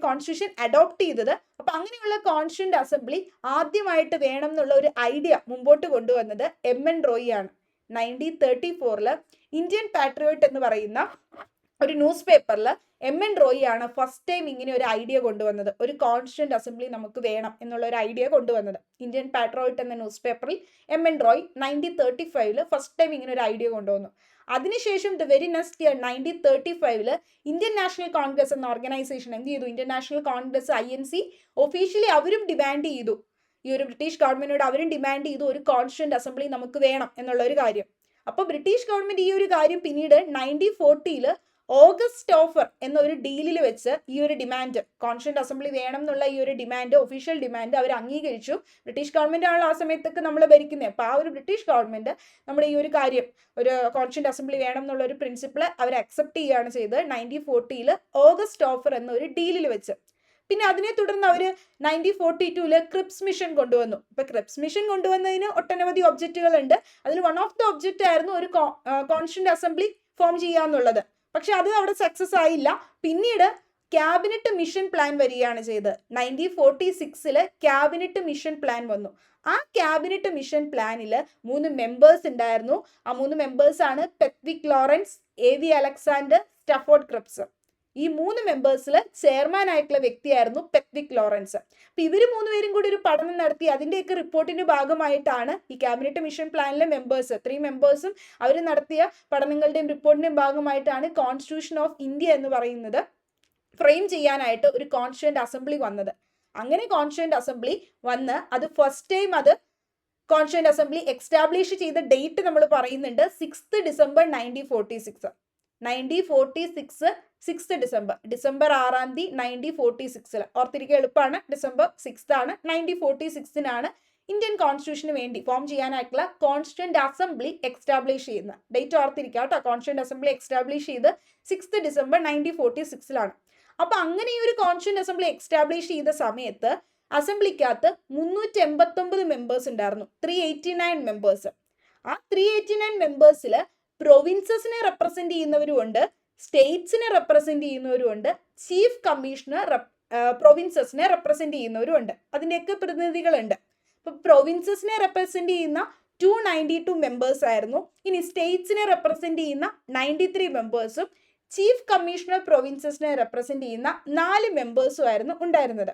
A: കോൺസ്റ്റിറ്റ്യൂഷൻ അഡോപ്റ്റ് ചെയ്തത്. അപ്പൊ അങ്ങനെയുള്ള കോൺസ്റ്റിറ്റ്യൂന്റ് അസംബ്ലി ആദ്യമായിട്ട് വേണം എന്നുള്ള ഒരു ഐഡിയ മുമ്പോട്ട് കൊണ്ടുവന്നത് MN റോയി ആണ്. 1934 ഇന്ത്യൻ പാട്രിയോട്ട് എന്ന് പറയുന്ന ഒരു ന്യൂസ് പേപ്പറിൽ MN റോയി ആണ് ഫസ്റ്റ് ടൈം ഇങ്ങനെ ഒരു ഐഡിയ കൊണ്ടുവന്നത്. ഒരു കോൺസ്റ്റിറ്റ്യൂന്റ് അസംബ്ലി നമുക്ക് വേണം എന്നുള്ള ഒരു ഐഡിയ കൊണ്ടുവന്നത് ഇന്ത്യൻ പാട്രിയോട്ട് എന്ന ന്യൂസ് പേപ്പറിൽ MN റോയി 1935 ഫസ്റ്റ് ടൈം ഇങ്ങനെ ഒരു ഐഡിയ കൊണ്ടുവന്നു. അതിനുശേഷം the very next year 1935 Indian national Congress എന്ന ഓർഗനൈസേഷൻ എന്ത് ചെയ്തു, Indian national Congress INC officially അവരും ഡിമാൻഡ് ചെയ്തു, ഈ ഒരു ബ്രിട്ടീഷ് ഗവൺമെന്റിനോട് അവരും ഡിമാൻഡ് ചെയ്തു ഒരു കോൺസ്റ്റിറ്റ്യൂന്റ് അസംബ്ലി നമുക്ക് വേണം എന്നുള്ള ഒരു കാര്യം. അപ്പൊ ബ്രിട്ടീഷ് ഗവൺമെന്റ് ഈ ഒരു കാര്യം പിന്നീട് 1940 ഓഗസ്റ്റ് ഓഫർ എന്ന ഒരു ഡീലിൽ വെച്ച് ഈ ഒരു ഡിമാൻഡ്, കോൺസ്റ്റിറ്റ്യൂന്റ് അസംബ്ലി വേണം എന്നുള്ള ഈ ഒരു ഡിമാൻഡ്, ഒഫീഷ്യൽ ഡിമാൻഡ് അവർ അംഗീകരിച്ചു. ബ്രിട്ടീഷ് ഗവൺമെന്റ് ആണല്ലോ ആ സമയത്തൊക്കെ നമ്മൾ ഭരിക്കുന്നത്. അപ്പൊ ആ ഒരു ബ്രിട്ടീഷ് ഗവൺമെന്റ് നമ്മുടെ ഈ ഒരു കാര്യം, ഒരു കോൺസ്റ്റിറ്റ്യൂന്റ് അസംബ്ലി വേണം എന്നുള്ള ഒരു പ്രിൻസിപ്പിൾ അവർ അക്സെപ്റ്റ് ചെയ്യുകയാണ് ചെയ്തത് 1940 ഓഗസ്റ്റ് ഓഫർ എന്ന ഒരു ഡീലിൽ വെച്ച്. പിന്നെ അതിനെ തുടർന്ന് അവർ 1942 ക്രിപ്സ് മിഷൻ കൊണ്ടുവന്നു. ഇപ്പൊ ക്രിപ്സ് മിഷൻ കൊണ്ടുവന്നതിന് ഒട്ടനവധി ഒബ്ജക്റ്റുകൾ ഉണ്ട്. അതിൽ വൺ ഓഫ് ദ ഒബ്ജക്റ്റ് ആയിരുന്നു ഒരു കോൺസ്റ്റിറ്റ്യൂന്റ് അസംബ്ലി ഫോം ചെയ്യാന്നുള്ളത്. പക്ഷെ അത് അവിടെ സക്സസ് ആയില്ല. പിന്നീട് ക്യാബിനറ്റ് മിഷൻ പ്ലാൻ വരികയാണ് ചെയ്തത്. 1946 ക്യാബിനറ്റ് മിഷൻ പ്ലാൻ വന്നു. ആ ക്യാബിനറ്റ് മിഷൻ പ്ലാനിൽ 3 മെമ്പേഴ്സ് ഉണ്ടായിരുന്നു. ആ 3 മെമ്പേഴ്സ് ആണ് Pethick Lawrence, AV Alexander, Stafford Cripps. ഈ 3 മെമ്പേഴ്സിൽ ചെയർമാൻ ആയിട്ടുള്ള വ്യക്തിയായിരുന്നു പെത്വിക് ലോറൻസ്. അപ്പൊ ഇവര് 3 പേരും കൂടി ഒരു പഠനം നടത്തി അതിന്റെയൊക്കെ റിപ്പോർട്ടിന്റെ ഭാഗമായിട്ടാണ് ഈ ക്യാബിനറ്റ് മിഷൻ പ്ലാനിലെ മെമ്പേഴ്സ് 3 മെമ്പേഴ്സും അവർ നടത്തിയ പഠനങ്ങളുടെയും റിപ്പോർട്ടിന്റെയും ഭാഗമായിട്ടാണ് കോൺസ്റ്റിറ്റ്യൂഷൻ ഓഫ് ഇന്ത്യ എന്ന് പറയുന്നത് ഫ്രെയിം ചെയ്യാനായിട്ട് ഒരു കോൺസ്റ്റിറ്റ്യൂന്റ് അസംബ്ലി വന്നത്. അങ്ങനെ കോൺസ്റ്റിറ്റ്യൂന്റ് അസംബ്ലി വന്ന് അത് ഫസ്റ്റ് ടൈം അത് കോൺസ്റ്റിറ്റ്യൂന്റ് അസംബ്ലി എക്സ്റ്റാബ്ലിഷ് ചെയ്ത ഡേറ്റ് നമ്മൾ പറയുന്നുണ്ട് 6 ഡിസംബർ 1946. 1946 6 ഡിസംബർ 6 1946 ഓർത്തിരിക്കുക എളുപ്പമാണ്. ഡിസംബർ 6 ആണ്. 1946 ഇന്ത്യൻ കോൺസ്റ്റിറ്റ്യൂഷന് വേണ്ടി ഫോം ചെയ്യാനായിട്ടുള്ള കോൺസ്റ്റിറ്റ്യൂന്റ് അസംബ്ലി എക്സ്റ്റാബ്ലിഷ് ചെയ്യുന്നത്. ഡേറ്റ് ഓർത്തിരിക്കുക കേട്ടോ. കോൺസ്റ്റിറ്റ്യൂന്റ് അസംബ്ലി എക്സ്റ്റാബ്ലിഷ് ചെയ്ത് 6 ഡിസംബർ 1946 അപ്പൊ അങ്ങനെ ഈ ഒരു കോൺസ്റ്റിറ്റ്യൂന്റ് അസംബ്ലി എക്സ്റ്റാബ്ലിഷ് ചെയ്ത സമയത്ത് അസംബ്ലിക്കകത്ത് 389 മെമ്പേഴ്സ് ഉണ്ടായിരുന്നു. 389 മെമ്പേഴ്സ്. ആ 389 മെമ്പേഴ്സിൽ പ്രൊവിൻസസിനെ റെപ്രസെന്റ് ചെയ്യുന്നവരും ഉണ്ട്, സ്റ്റേറ്റ്സിനെ റെപ്രസെന്റ് ചെയ്യുന്നവരും ഉണ്ട്, ചീഫ് കമ്മീഷണർ പ്രൊവിൻസസിനെ റെപ്രസെന്റ് ചെയ്യുന്നവരും ഉണ്ട്. അതിൻ്റെയൊക്കെ പ്രതിനിധികളുണ്ട്. അപ്പോൾ പ്രൊവിൻസസിനെ റെപ്രസെന്റ് ചെയ്യുന്ന 292 മെമ്പേഴ്സ് ആയിരുന്നു. ഇനി സ്റ്റേറ്റ്സിനെ റെപ്രസെന്റ് ചെയ്യുന്ന 93 മെമ്പേഴ്സും ചീഫ് കമ്മീഷണർ പ്രൊവിൻസസിനെ റെപ്രസെന്റ് ചെയ്യുന്ന 4 മെമ്പേഴ്സും ആയിരുന്നു ഉണ്ടായിരുന്നത്.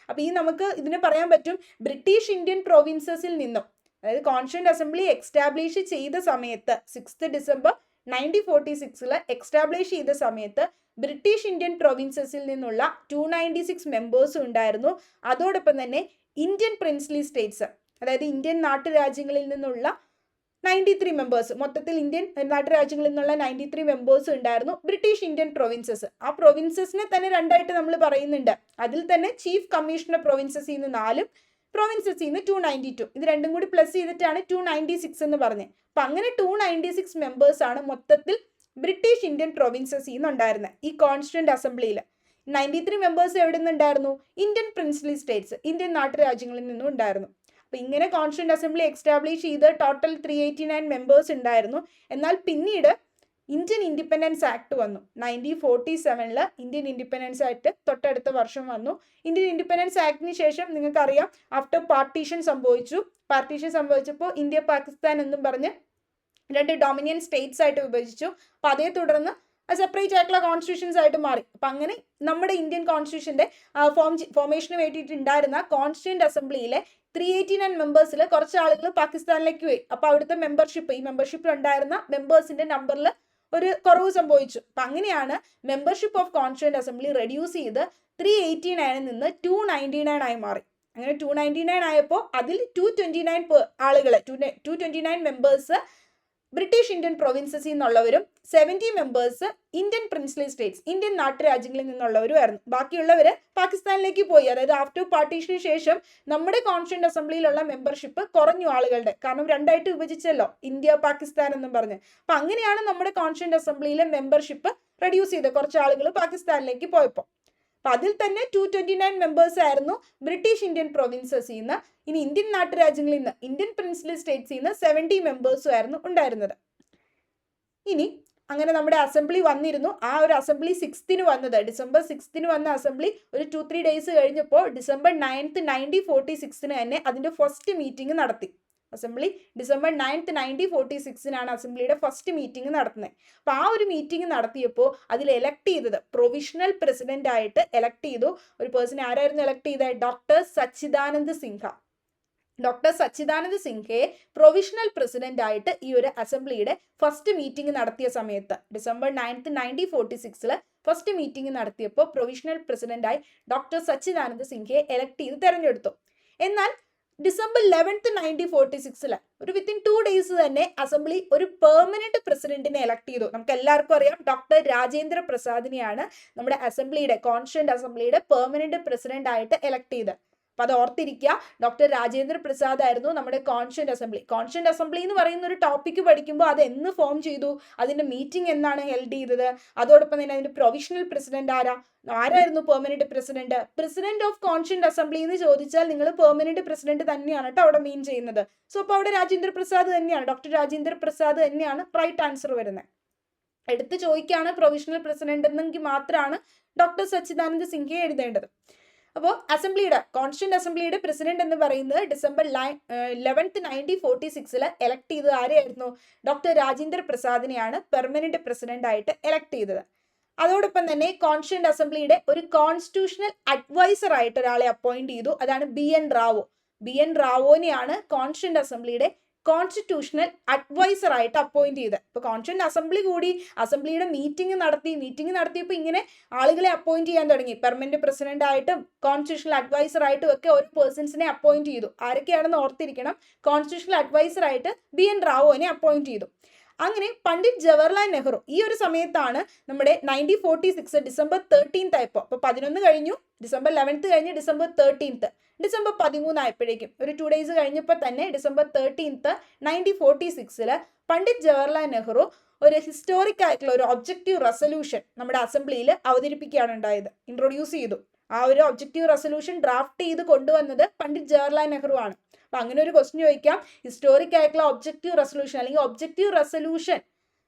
A: അപ്പോൾ നമുക്ക് ഇതിന് പറയാൻ പറ്റും ബ്രിട്ടീഷ് ഇന്ത്യൻ പ്രൊവിൻസസിൽ നിന്നും, അതായത് കോൺസ്റ്റിറ്റ്യൂന്റ് അസംബ്ലി എക്സ്റ്റാബ്ലിഷ് ചെയ്ത സമയത്ത് 6 ഡിസംബർ 1946 എക്സ്റ്റാബ്ലിഷ് ചെയ്ത സമയത്ത് ബ്രിട്ടീഷ് ഇന്ത്യൻ പ്രൊവിൻസസിൽ നിന്നുള്ള 296 മെമ്പേഴ്സും ഉണ്ടായിരുന്നു. അതോടൊപ്പം തന്നെ ഇന്ത്യൻ പ്രിൻസ്ലി സ്റ്റേറ്റ്സ്, അതായത് ഇന്ത്യൻ നാട്ടുരാജ്യങ്ങളിൽ നിന്നുള്ള 93 മെമ്പേഴ്സ്, മൊത്തത്തിൽ ഇന്ത്യൻ നാട്ടുരാജ്യങ്ങളിൽ നിന്നുള്ള 93 മെമ്പേഴ്സ് ഉണ്ടായിരുന്നു ബ്രിട്ടീഷ് ഇന്ത്യൻ പ്രൊവിൻസസ്. ആ പ്രൊവിൻസസിനെ തന്നെ രണ്ടായിട്ട് നമ്മൾ പറയുന്നുണ്ട്. അതിൽ തന്നെ ചീഫ് കമ്മീഷണർ പ്രൊവിൻസസിൽ നിന്ന് 4, പ്രൊവിൻസസിൽ നിന്ന് 292, ഇത് രണ്ടും കൂടി പ്ലസ് ചെയ്തിട്ടാണ് 296 എന്ന് പറഞ്ഞത്. അപ്പം അങ്ങനെ 296 മെമ്പേഴ്സ് ആണ് മൊത്തത്തിൽ ബ്രിട്ടീഷ് ഇന്ത്യൻ പ്രൊവിൻസസിൽ നിന്ന് ഉണ്ടായിരുന്നത് ഈ കോൺസ്റ്റിറ്റ്യൂന്റ് അസംബ്ലിയിൽ. 93 മെമ്പേഴ്സ് എവിടെ നിന്നുണ്ടായിരുന്നു? ഇന്ത്യൻ പ്രിൻസ്ലി സ്റ്റേറ്റ്സ്, ഇന്ത്യൻ നാട്ടുരാജ്യങ്ങളിൽ നിന്നും ഉണ്ടായിരുന്നു. അപ്പോൾ ഇങ്ങനെ കോൺസ്റ്റിറ്റ്യൂന്റ് അസംബ്ലി എക്സ്റ്റാബ്ലിഷ് ചെയ്ത് ടോട്ടൽ 389 മെമ്പേഴ്സ് ഉണ്ടായിരുന്നു. എന്നാൽ പിന്നീട് ഇന്ത്യൻ ഇൻഡിപെൻഡൻസ് ആക്ട് വന്നു. 1947 ഇന്ത്യൻ ഇൻഡിപെൻഡൻസ് ആക്ട് തൊട്ടടുത്ത വർഷം വന്നു. ഇന്ത്യൻ ഇൻഡിപെൻഡൻസ് ആക്ടിന് ശേഷം നിങ്ങൾക്കറിയാം ആഫ്റ്റർ പാർട്ടീഷൻ സംഭവിച്ചു. പാർട്ടീഷൻ സംഭവിച്ചപ്പോൾ ഇന്ത്യ പാകിസ്ഥാൻ എന്നും പറഞ്ഞ് 2 ഡൊമിനിയൻ സ്റ്റേറ്റ്സ് ആയിട്ട് വിഭജിച്ചു. അപ്പോൾ അതേ തുടർന്ന് സെപ്പറേറ്റ് ആയിട്ടുള്ള കോൺസ്റ്റിറ്റ്യൂഷൻസ് ആയിട്ട് മാറി. അപ്പം അങ്ങനെ നമ്മുടെ ഇന്ത്യൻ കോൺസ്റ്റിറ്റ്യൂഷന്റെ ഫോർമേഷന് വേണ്ടിയിട്ടുണ്ടായിരുന്ന കോൺസ്റ്റിറ്റ്യൂന്റ് അസംബ്ലിയിലെ 389 മെമ്പേഴ്സിൽ കുറച്ച് ആളുകൾ പാകിസ്ഥാനിലേക്ക് പോയി. അപ്പോൾ അവിടുത്തെ ഈ മെമ്പർഷിപ്പിൽ ഉണ്ടായിരുന്ന മെമ്പേഴ്സിന്റെ നമ്പറിൽ ഒരു കുറവ് സംഭവിച്ചു. അപ്പം അങ്ങനെയാണ് membership of constituent assembly reduce ചെയ്ത് 389 നിന്ന് 299 ആയി മാറി. അങ്ങനെ 299 ആയപ്പോൾ അതിൽ 229 ആളുകളെ 229 മെമ്പേഴ്സ് ബ്രിട്ടീഷ് ഇന്ത്യൻ പ്രൊവിൻസസിൽ നിന്നുള്ളവരും 70 members Indian princely states, Indian നാട്ടുരാജ്യങ്ങളിൽ നിന്നുള്ളവരുമായിരുന്നു. ബാക്കിയുള്ളവർ പാകിസ്ഥാനിലേക്ക് പോയി. അതായത് ആഫ്റ്റർ പാർട്ടീഷന് ശേഷം നമ്മുടെ കോൺസ്റ്റിറ്റ്യൂന്റ് അസംബ്ലിയിലുള്ള മെമ്പർഷിപ്പ് കുറഞ്ഞു ആളുകളുടെ, കാരണം രണ്ടായിട്ട് വിഭജിച്ചല്ലോ ഇന്ത്യ പാകിസ്ഥാൻ എന്നും പറഞ്ഞ്. അപ്പം അങ്ങനെയാണ് നമ്മുടെ കോൺസ്റ്റിറ്റ്യൂന്റ് അസംബ്ലിയിലെ മെമ്പർഷിപ്പ് റെഡ്യൂസ് ചെയ്ത് കുറച്ച് ആളുകൾ പാകിസ്ഥാനിലേക്ക് പോയപ്പോൾ. അപ്പം അതിൽ തന്നെ 229 മെമ്പേഴ്സ് ആയിരുന്നു ബ്രിട്ടീഷ് ഇന്ത്യൻ പ്രൊവിൻസസിൽ നിന്ന്. ഇനി ഇന്ത്യൻ നാട്ടുരാജ്യങ്ങളിൽ നിന്ന്, ഇന്ത്യൻ പ്രിൻസ്ലി സ്റ്റേറ്റ്സിൽ നിന്ന് 70 മെമ്പേഴ്സും ആയിരുന്നു ഉണ്ടായിരുന്നത്. ഇനി അങ്ങനെ നമ്മുടെ അസംബ്ലി വന്നിരുന്നു. ആ ഒരു അസംബ്ലി 6th വന്നത്, ഡിസംബർ 6th വന്ന അസംബ്ലി ഒരു 2-3 ഡേയ്സ് കഴിഞ്ഞപ്പോൾ ഡിസംബർ 9th 1946 തന്നെ അതിൻ്റെ ഫസ്റ്റ് മീറ്റിംഗ് നടത്തി. അസംബ്ലി ഡിസംബർ 9th 1946 അസംബ്ലിയുടെ ഫസ്റ്റ് മീറ്റിംഗ് നടത്തുന്നത്. അപ്പോൾ ആ ഒരു മീറ്റിംഗ് നടത്തിയപ്പോൾ അതിൽ എലക്ട് ചെയ്തത്, പ്രൊവിഷണൽ പ്രസിഡന്റ് ആയിട്ട് എലക്ട് ചെയ്തു ഒരു പേഴ്സൺ. ആരായിരുന്നു എലക്ട് ചെയ്തത്? ഡോക്ടർ സച്ചിദാനന്ദ് സിൻഹ. ഡോക്ടർ സച്ചിദാനന്ദ് സിൻഹയെ പ്രൊവിഷണൽ പ്രസിഡന്റ് ആയിട്ട് ഈ ഒരു അസംബ്ലിയുടെ ഫസ്റ്റ് മീറ്റിംഗ് നടത്തിയ സമയത്ത് ഡിസംബർ 9th 1946 ഫസ്റ്റ് മീറ്റിംഗ് നടത്തിയപ്പോൾ പ്രൊവിഷണൽ പ്രസിഡന്റായി ഡോക്ടർ സച്ചിദാനന്ദ് സിൻഹയെ എലക്ട് ചെയ്ത് തെരഞ്ഞെടുത്തു. എന്നാൽ ഡിസംബർ 11th 1946 ഒരു വിത്തിൻ 2 ഡേയ്സ് തന്നെ അസംബ്ലി ഒരു പെർമനന്റ് പ്രസിഡന്റിനെ എലക്ട് ചെയ്തു. നമുക്ക് എല്ലാവർക്കും അറിയാം ഡോക്ടർ രാജേന്ദ്ര പ്രസാദിനെയാണ് നമ്മുടെ അസംബ്ലിയുടെ, കോൺസ്റ്റിറ്റ്യൂന്റ് അസംബ്ലിയുടെ പെർമനന്റ് പ്രസിഡന്റ് ആയിട്ട് എലക്ട് ചെയ്തത്. അപ്പം അത് ഓർത്തിരിക്കുക, ഡോക്ടർ രാജേന്ദ്ര പ്രസാദ് ആയിരുന്നു നമ്മുടെ കോൺസ്റ്റിറ്റ്യൂന്റ് അസംബ്ലി. കോൺസ്റ്റിറ്റ്യൂന്റ് അസംബ്ലി എന്ന് പറയുന്ന ഒരു ടോപ്പിക്ക് പഠിക്കുമ്പോൾ അത് എന്ന് ഫോം ചെയ്തു, അതിന്റെ മീറ്റിംഗ് എന്നാണ് ഹെൽഡ് ചെയ്തത്, അതോടൊപ്പം തന്നെ അതിന്റെ പ്രൊവിഷണൽ പ്രസിഡന്റ് ആരായിരുന്നു permanent president? President of constituent assembly എന്ന് ചോദിച്ചാൽ നിങ്ങൾ പെർമനന്റ് പ്രസിഡന്റ് തന്നെയാണ് കേട്ടോ അവിടെ മീൻ ചെയ്യുന്നത്. സോ അപ്പോൾ അവിടെ രാജേന്ദ്ര പ്രസാദ് തന്നെയാണ്, ഡോക്ടർ രാജേന്ദ്ര പ്രസാദ് തന്നെയാണ് റൈറ്റ് ആൻസർ വരുന്നത്. എടുത്ത് ചോദിക്കുകയാണ് പ്രൊവിഷണൽ പ്രസിഡന്റ് എന്നെങ്കിൽ മാത്രമാണ് ഡോക്ടർ സച്ചിദാനന്ദ് സിൻഹയെ എഴുതേണ്ടത്. അപ്പോൾ അസംബ്ലിയുടെ, കോൺസ്റ്റിറ്റ്യൂന്റ് അസംബ്ലിയുടെ പ്രസിഡന്റ് എന്ന് പറയുന്നത് ഡിസംബർ 11th 1946 എലക്ട് ചെയ്തത് ആരെയായിരുന്നു? ഡോക്ടർ രാജേന്ദ്ര പ്രസാദിനെയാണ് പെർമനന്റ് പ്രസിഡന്റ് ആയിട്ട് എലക്ട് ചെയ്തത്. അതോടൊപ്പം തന്നെ കോൺസ്റ്റിറ്റ്യൂന്റ് അസംബ്ലിയുടെ ഒരു കോൺസ്റ്റിറ്റ്യൂഷണൽ അഡ്വൈസർ ആയിട്ട് ഒരാളെ അപ്പോയിന്റ് ചെയ്തു. അതാണ് BN റാവോ. BN റാവോനെയാണ് കോൺസ്റ്റിറ്റ്യൂന്റ് അസംബ്ലിയുടെ കോൺസ്റ്റിറ്റ്യൂഷണൽ അഡ്വൈസർ ആയിട്ട് അപ്പോയിന്റ് ചെയ്ത്. ഇപ്പോൾ കോൺസ്റ്റിറ്റ്യൂന്റ് അസംബ്ലി കൂടി അസംബ്ലിയുടെ മീറ്റിംഗ് നടത്തിയപ്പോൾ ഇങ്ങനെ ആളുകളെ അപ്പോയിന്റ് ചെയ്യാൻ തുടങ്ങി. പെർമനന്റ് പ്രസിഡന്റ് ആയിട്ടും കോൺസ്റ്റിറ്റ്യൂഷണൽ അഡ്വൈസർ ആയിട്ടും ഒക്കെ ഓരോ പേഴ്സൺസിനെ അപ്പോയിന്റ് ചെയ്തു. ആരൊക്കെയാണെന്ന് ഓർത്തിരിക്കണം. കോൺസ്റ്റിറ്റ്യൂഷണൽ അഡ്വൈസർ ആയിട്ട് BN റാവോനെ അപ്പോയിന്റ് ചെയ്തു. അങ്ങനെ പണ്ഡിറ്റ് ജവഹർലാൽ നെഹ്റു ഈ ഒരു സമയത്താണ് നമ്മുടെ 1946 ഡിസംബർ 13th ആയപ്പോൾ, അപ്പോൾ 11 കഴിഞ്ഞു, ഡിസംബർ 11th കഴിഞ്ഞ് ഡിസംബർ 13th, ഡിസംബർ 13 ആയപ്പോഴേക്കും ഒരു 2 ഡേയ്സ് കഴിഞ്ഞപ്പോൾ തന്നെ ഡിസംബർ 13th 1946 പണ്ഡിറ്റ് ജവഹർലാൽ നെഹ്റു ഒരു ഹിസ്റ്റോറിക് ആയിട്ടുള്ള ഒരു ഒബ്ജക്റ്റീവ് റെസൊല്യൂഷൻ നമ്മുടെ അസംബ്ലിയിൽ അവതരിപ്പിക്കുകയാണ് ഉണ്ടായത്, ഇൻട്രൊഡ്യൂസ് ചെയ്തു. ആ ഒരു ഒബ്ജക്റ്റീവ് റെസൊല്യൂഷൻ ഡ്രാഫ്റ്റ് ചെയ്ത് കൊണ്ടുവന്നത് പണ്ഡിറ്റ് ജവഹർലാൽ നെഹ്റു ആണ്. അപ്പം അങ്ങനെ ഒരു ക്വസ്റ്റ്യൻ ചോദിക്കാം, ഹിസ്റ്റോറിക് ആയിട്ടുള്ള ഒബ്ജക്റ്റീവ് റെസൊല്യൂഷൻ അല്ലെങ്കിൽ ഒബ്ജക്റ്റീവ് റെസൊല്യൂഷൻ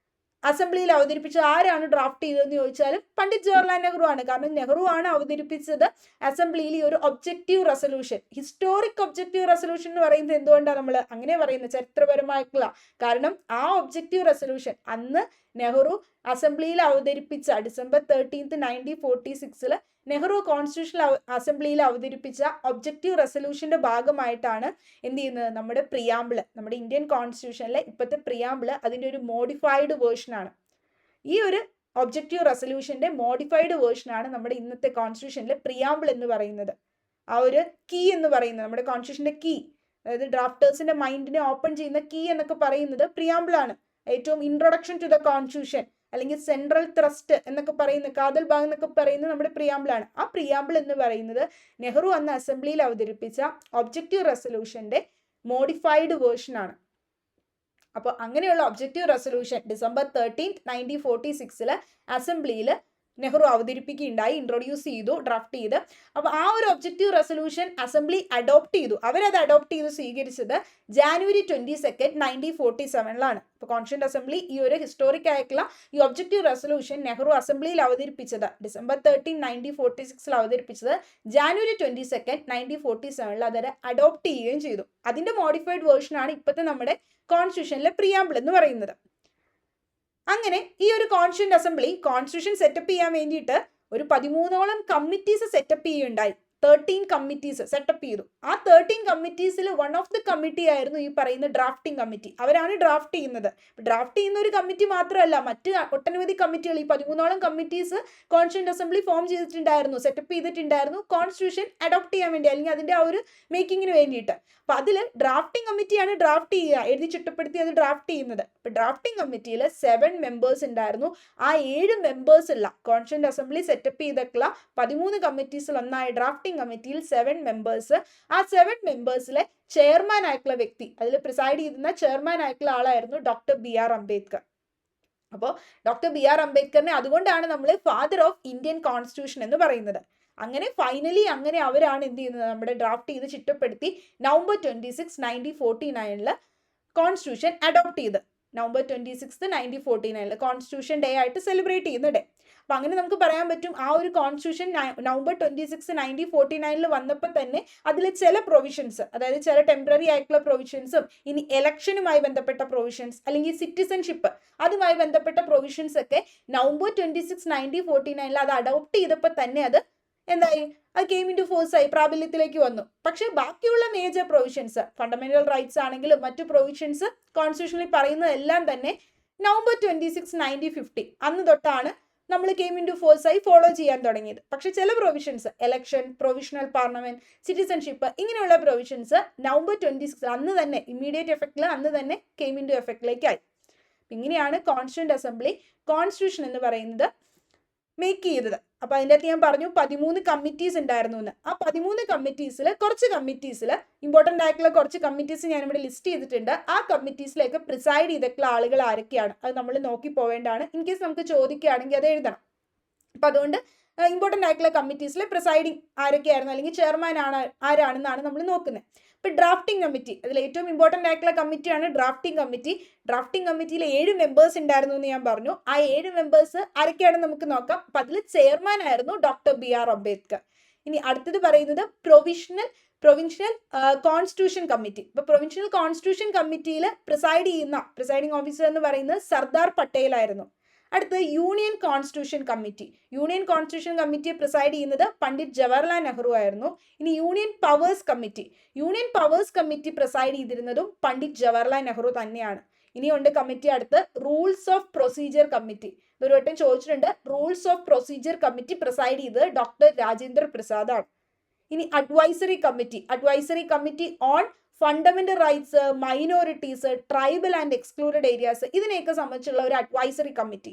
A: അസംബ്ലിയിൽ അവതരിപ്പിച്ച ആരാണ് ഡ്രാഫ്റ്റ് ചെയ്തതെന്ന് ചോദിച്ചാൽ പണ്ഡിറ്റ് ജവഹർലാൽ നെഹ്റു ആണ്. കാരണം നെഹ്റു ആണ് അവതരിപ്പിച്ചത് അസംബ്ലിയിൽ ഈ ഒരു objective resolution. Historic objective resolution എന്ന് പറയുന്നത് എന്തുകൊണ്ടാണ് നമ്മൾ അങ്ങനെ പറയുന്നത്? ചരിത്രപരമായിട്ടുള്ള കാരണം ആ ഒബ്ജക്റ്റീവ് റെസൊല്യൂഷൻ അന്ന് നെഹ്റു അസംബ്ലിയിൽ അവതരിപ്പിച്ച ഡിസംബർ 13, 1946 നെഹ്റു കോൺസ്റ്റിറ്റ്യൂഷൻ അസംബ്ലിയിൽ അവതരിപ്പിച്ച ഒബ്ജക്റ്റീവ് റെസൊല്യൂഷന്റെ ഭാഗമായിട്ടാണ് എന്ത് ചെയ്യുന്നത്? നമ്മുടെ പ്രിയാമ്പിള്, നമ്മുടെ ഇന്ത്യൻ കോൺസ്റ്റിറ്റ്യൂഷനിലെ ഇപ്പോഴത്തെ പ്രിയാമ്പിള് അതിൻ്റെ ഒരു മോഡിഫൈഡ് വേർഷനാണ്. ഈ ഒരു ഒബ്ജക്റ്റീവ് റെസൊല്യൂഷന്റെ മോഡിഫൈഡ് വേർഷനാണ് നമ്മുടെ ഇന്നത്തെ കോൺസ്റ്റിറ്റ്യൂഷനിലെ പ്രിയാമ്പിൾ എന്ന് പറയുന്നത്. ആ ഒരു കീ എന്ന് പറയുന്നത്, നമ്മുടെ കോൺസ്റ്റിറ്റ്യൂഷന്റെ കീ, അതായത് ഡ്രാഫ്റ്റേഴ്സിന്റെ മൈൻഡിനെ ഓപ്പൺ ചെയ്യുന്ന കീ എന്നൊക്കെ പറയുന്നത് പ്രിയാമ്പിളാണ്. ഏറ്റവും ഇൻട്രൊഡക്ഷൻ ടു ദ കോൺസ്റ്റിറ്റ്യൂഷൻ അല്ലെങ്കിൽ സെൻട്രൽ ത്രസ്റ്റ് എന്നൊക്കെ പറയുന്ന കാതൽ ഭാഗം എന്നൊക്കെ പറയുന്നത് നമ്മുടെ പ്രിയാമ്പിളാണ്. ആ പ്രിയാമ്പിൾ എന്ന് പറയുന്നത് നെഹ്റു അന്ന് അസംബ്ലിയിൽ അവതരിപ്പിച്ച ഒബ്ജക്റ്റീവ് റെസൊല്യൂഷന്റെ മോഡിഫൈഡ് വേർഷനാണ്. അപ്പോൾ അങ്ങനെയുള്ള ഒബ്ജക്റ്റീവ് റെസൊല്യൂഷൻ ഡിസംബർ 13, 1946 അസംബ്ലിയിൽ നെഹ്റു അവതരിപ്പിക്കുകയുണ്ടായി, ഇൻട്രൊഡ്യൂസ് ചെയ്തു, ഡ്രാഫ്റ്റ് ചെയ്ത്. അപ്പോൾ ആ ഒരു ഒബ്ജക്റ്റീവ് റെസൊല്യൂഷൻ അസംബ്ലി അഡോപ്റ്റ് ചെയ്തു. അവരത് അഡോപ്റ്റ് ചെയ്ത് സ്വീകരിച്ചത് ജാനുവരി 22, 1947 അപ്പോൾ കോൺസ്റ്റിറ്റ്യൂന്റ് അസംബ്ലി ഈ ഒരു ഹിസ്റ്റോറിക് ആയിട്ടുള്ള ഈ ഒബ്ജക്റ്റീവ് റെസൊല്യൂഷൻ നെഹ്റു അസംബ്ലിയിൽ അവതരിപ്പിച്ചത് ഡിസംബർ 13, 1946 അവതരിപ്പിച്ചത് ജാനുവരി 22, 1947 അത് അഡോപ്റ്റ് ചെയ്യുകയും ചെയ്തു. അതിന്റെ മോഡിഫൈഡ് വേർഷനാണ് ഇപ്പോഴത്തെ നമ്മുടെ കോൺസ്റ്റിറ്റ്യൂഷനിലെ പ്രിയാമ്പിൾ എന്ന് പറയുന്നത്. അങ്ങനെ ഈ ഒരു കോൺസ്റ്റിറ്റ്യൂന്റ് അസംബ്ലി കോൺസ്റ്റിറ്റ്യൂഷൻ സെറ്റപ്പ് ചെയ്യാൻ വേണ്ടിയിട്ട് ഒരു 13ഓളം കമ്മിറ്റീസ് സെറ്റപ്പ് ചെയ്യുകയുണ്ടായി. 13 കമ്മിറ്റീസ് സെറ്റപ്പ് ചെയ്തു. ആ 13 കമ്മിറ്റീസിൽ വൺ ഓഫ് ദി കമ്മിറ്റി ആയിരുന്നു ഈ പറയുന്ന ഡ്രാഫ്റ്റിംഗ് കമ്മിറ്റി. അവരാണ് ഡ്രാഫ്റ്റ് ചെയ്യുന്നത്. ഡ്രാഫ്റ്റ് ചെയ്യുന്ന ഒരു കമ്മിറ്റി മാത്രമല്ല, മറ്റ് ഒട്ടനവധി കമ്മിറ്റികൾ, ഈ 13ഓളം കമ്മിറ്റീസ് കോൺസ്റ്റിറ്റ്യൂന്റ് അസംബ്ലി ഫോം ചെയ്തിട്ടുണ്ടായിരുന്നു, സെറ്റപ്പ് ചെയ്തിട്ടുണ്ടായിരുന്നു കോൺസ്റ്റിറ്റ്യൂഷൻ അഡോപ്റ്റ് ചെയ്യാൻ വേണ്ടി, അല്ലെങ്കിൽ അതിന്റെ ആ ഒരു മേക്കിങ്ങിന് വേണ്ടിയിട്ട്. അപ്പൊ അതിൽ ഡ്രാഫ്റ്റിംഗ് കമ്മിറ്റിയാണ് ഡ്രാഫ്റ്റ് ചെയ്യുക, എഴുതി ചിട്ടപ്പെടുത്തി അത് ഡ്രാഫ്റ്റ് ചെയ്യുന്നത്. അപ്പൊ ഡ്രാഫ്റ്റിംഗ് കമ്മിറ്റിയിൽ 7 മെമ്പേഴ്സ് ഉണ്ടായിരുന്നു. ആ 7 മെമ്പേഴ്സ് ഉള്ള കോൺസ്റ്റിറ്റ്യൂന്റ് അസംബ്ലി സെറ്റപ്പ് ചെയ്തിട്ടുള്ള 13 കമ്മിറ്റീസിൽ ഒന്നായ ഡ്രാഫ്റ്റിംഗ് കമ്മിറ്റിയിൽ 7 മെമ്പേഴ്സ്. ആ 7 മെമ്പേഴ്സിലെ ചെയർമാൻ ആയിട്ടുള്ള വ്യക്തി, അതിൽ പ്രിസൈഡ് ചെയ്യുന്ന ചെയർമാൻ ആയിട്ടുള്ള ആളായിരുന്നു ഡോക്ടർ BR അംബേദ്കർ. അപ്പോൾ ഡോക്ടർ BR അംബേദ്കറിനെ അതുകൊണ്ടാണ് നമ്മൾ ഫാദർ ഓഫ് ഇന്ത്യൻ കോൺസ്റ്റിറ്റ്യൂഷൻ എന്ന് പറയുന്നത്. അങ്ങനെ ഫൈനലി അങ്ങനെ അവരാണ് എന്ത് ചെയ്യുന്നത്? നമ്മുടെ ഡ്രാഫ്റ്റ് ചെയ്ത് ചിട്ടപ്പെടുത്തി നവംബർ 26, 1949 കോൺസ്റ്റിറ്റ്യൂഷൻ അഡോപ്റ്റ് ചെയ്ത്. നവംബർ 26, 1949 കോൺസ്റ്റിറ്റ്യൂഷൻ ഡേ ആയിട്ട് സെലിബ്രേറ്റ് ചെയ്യുന്ന ഡേ. അപ്പൊ അങ്ങനെ നമുക്ക് പറയാൻ പറ്റും ആ ഒരു കോൺസ്റ്റിറ്റ്യൂഷൻ നവംബർ 26, 1949 വന്നപ്പോൾ തന്നെ അതിൽ ചില പ്രൊവിഷൻസ്, അതായത് ചില ടെമ്പററി ആയിട്ടുള്ള പ്രൊവിഷൻസും ഇനി ഇലക്ഷനുമായി ബന്ധപ്പെട്ട പ്രൊവിഷൻസ് അല്ലെങ്കിൽ സിറ്റിസൺഷിപ്പ് അതുമായി ബന്ധപ്പെട്ട പ്രൊവിഷൻസ് ഒക്കെ നവംബർ 26, 1949 അത് അഡോപ്റ്റ് ചെയ്തപ്പോൾ തന്നെ അത് എന്തായി? അത് കെയിം ഇൻ ടു ഫോഴ്സ് ആയി, പ്രാബല്യത്തിലേക്ക് വന്നു. പക്ഷെ ബാക്കിയുള്ള മേജർ പ്രൊവിഷൻസ്, ഫണ്ടമെന്റൽ റൈറ്റ്സ് ആണെങ്കിലും മറ്റു പ്രൊവിഷൻസ് കോൺസ്റ്റിറ്റ്യൂഷനിൽ പറയുന്നതെല്ലാം തന്നെ നവംബർ 26, 1950 അന്ന് തൊട്ടാണ് നമ്മൾ കെയിം ഇൻ ടു ഫോഴ്സ് ആയി ഫോളോ ചെയ്യാൻ തുടങ്ങിയത്. പക്ഷെ ചില provisions, election, provisional parliament, citizenship, ഇങ്ങനെയുള്ള പ്രൊവിഷൻസ് നവംബർ 26 അന്ന് തന്നെ ഇമ്മീഡിയറ്റ് എഫക്റ്റിൽ അന്ന് തന്നെ കെയിം ഇൻ ടു എഫക്റ്റിലേക്കായി. ഇങ്ങനെയാണ് കോൺസ്റ്റിറ്റ്യൂന്റ് അസംബ്ലി കോൺസ്റ്റിറ്റ്യൂഷൻ എന്ന് പറയുന്നത് മേക്ക് ചെയ്തത്. അപ്പൊ അതിൻ്റെ അകത്ത് ഞാൻ പറഞ്ഞു 13 കമ്മിറ്റീസ് ഉണ്ടായിരുന്നു എന്ന്. ആ 13 കമ്മിറ്റീസിൽ കുറച്ച് കമ്മിറ്റീസിൽ ഇമ്പോർട്ടൻ്റ് ആയിട്ടുള്ള കുറച്ച് കമ്മിറ്റീസ് ഞാനിവിടെ ലിസ്റ്റ് ചെയ്തിട്ടുണ്ട്. ആ കമ്മിറ്റീസിലേക്ക് പ്രിസൈഡ് ചെയ്തിട്ടുള്ള ആളുകൾ ആരൊക്കെയാണ് അത് നമ്മൾ നോക്കി പോവേണ്ടതാണ്. ഇൻ കേസ് നമുക്ക് ചോദിക്കുകയാണെങ്കിൽ അത് എഴുതണം. അപ്പൊ അതുകൊണ്ട് ഇമ്പോർട്ടൻ്റ് ആയിട്ടുള്ള കമ്മിറ്റീസിലെ പ്രിസൈഡിങ് ആരൊക്കെയായിരുന്നു അല്ലെങ്കിൽ ചെയർമാൻ ആരാണെന്നാണ് നമ്മൾ നോക്കുന്നത്. ഇപ്പൊ ഡ്രാഫ്റ്റിംഗ് കമ്മിറ്റി, അതിൽ ഏറ്റവും ഇമ്പോർട്ടൻ്റ് ആയിട്ടുള്ള കമ്മിറ്റിയാണ് ഡ്രാഫ്റ്റിംഗ് കമ്മിറ്റി. ഡ്രാഫ്റ്റിംഗ് കമ്മിറ്റിയിൽ 7 മെമ്പേഴ്സ് ഉണ്ടായിരുന്നു എന്ന് ഞാൻ പറഞ്ഞു. ആ 7 മെമ്പേഴ്സ് ആരൊക്കെയാണെന്ന് നമുക്ക് നോക്കാം. അപ്പൊ അതിൽ ചെയർമാൻ ആയിരുന്നു ഡോക്ടർ BR അംബേദ്കർ. ഇനി അടുത്തത് പറയുന്നത് പ്രൊവിൻഷ്യൽ കോൺസ്റ്റിറ്റ്യൂഷൻ കമ്മിറ്റി. ഇപ്പൊ പ്രൊവിൻഷ്യൽ കോൺസ്റ്റിറ്റ്യൂഷൻ കമ്മിറ്റിയിൽ പ്രിസൈഡിംഗ് ഓഫീസർ എന്ന് പറയുന്നത് സർദാർ പട്ടേൽ ആയിരുന്നു. അടുത്തത് union constitution committee. Union constitution കമ്മിറ്റിയെ പ്രിസൈഡ് ചെയ്യുന്നത് പണ്ഡിറ്റ് ജവഹർലാൽ നെഹ്റു ആയിരുന്നു. ഇനി യൂണിയൻ പവേഴ്സ് കമ്മിറ്റി പ്രിസൈഡ് ചെയ്തിരുന്നതും പണ്ഡിറ്റ് ജവഹർലാൽ നെഹ്റു തന്നെയാണ്. ഇനിയുണ്ട് കമ്മിറ്റി അടുത്ത് റൂൾസ് ഓഫ് പ്രൊസീജിയർ കമ്മിറ്റി. ഇതൊരു വട്ടം ചോദിച്ചിട്ടുണ്ട്. റൂൾസ് ഓഫ് പ്രൊസീജിയർ കമ്മിറ്റി പ്രിസൈഡ് ചെയ്തത് ഡോക്ടർ രാജേന്ദ്ര പ്രസാദ് ആണ്. ഇനി advisory committee on fundamental rights, minorities, tribal and excluded areas, ഇതിനെയൊക്കെ സംബന്ധിച്ചുള്ള ഒരു അഡ്വൈസറി കമ്മിറ്റി.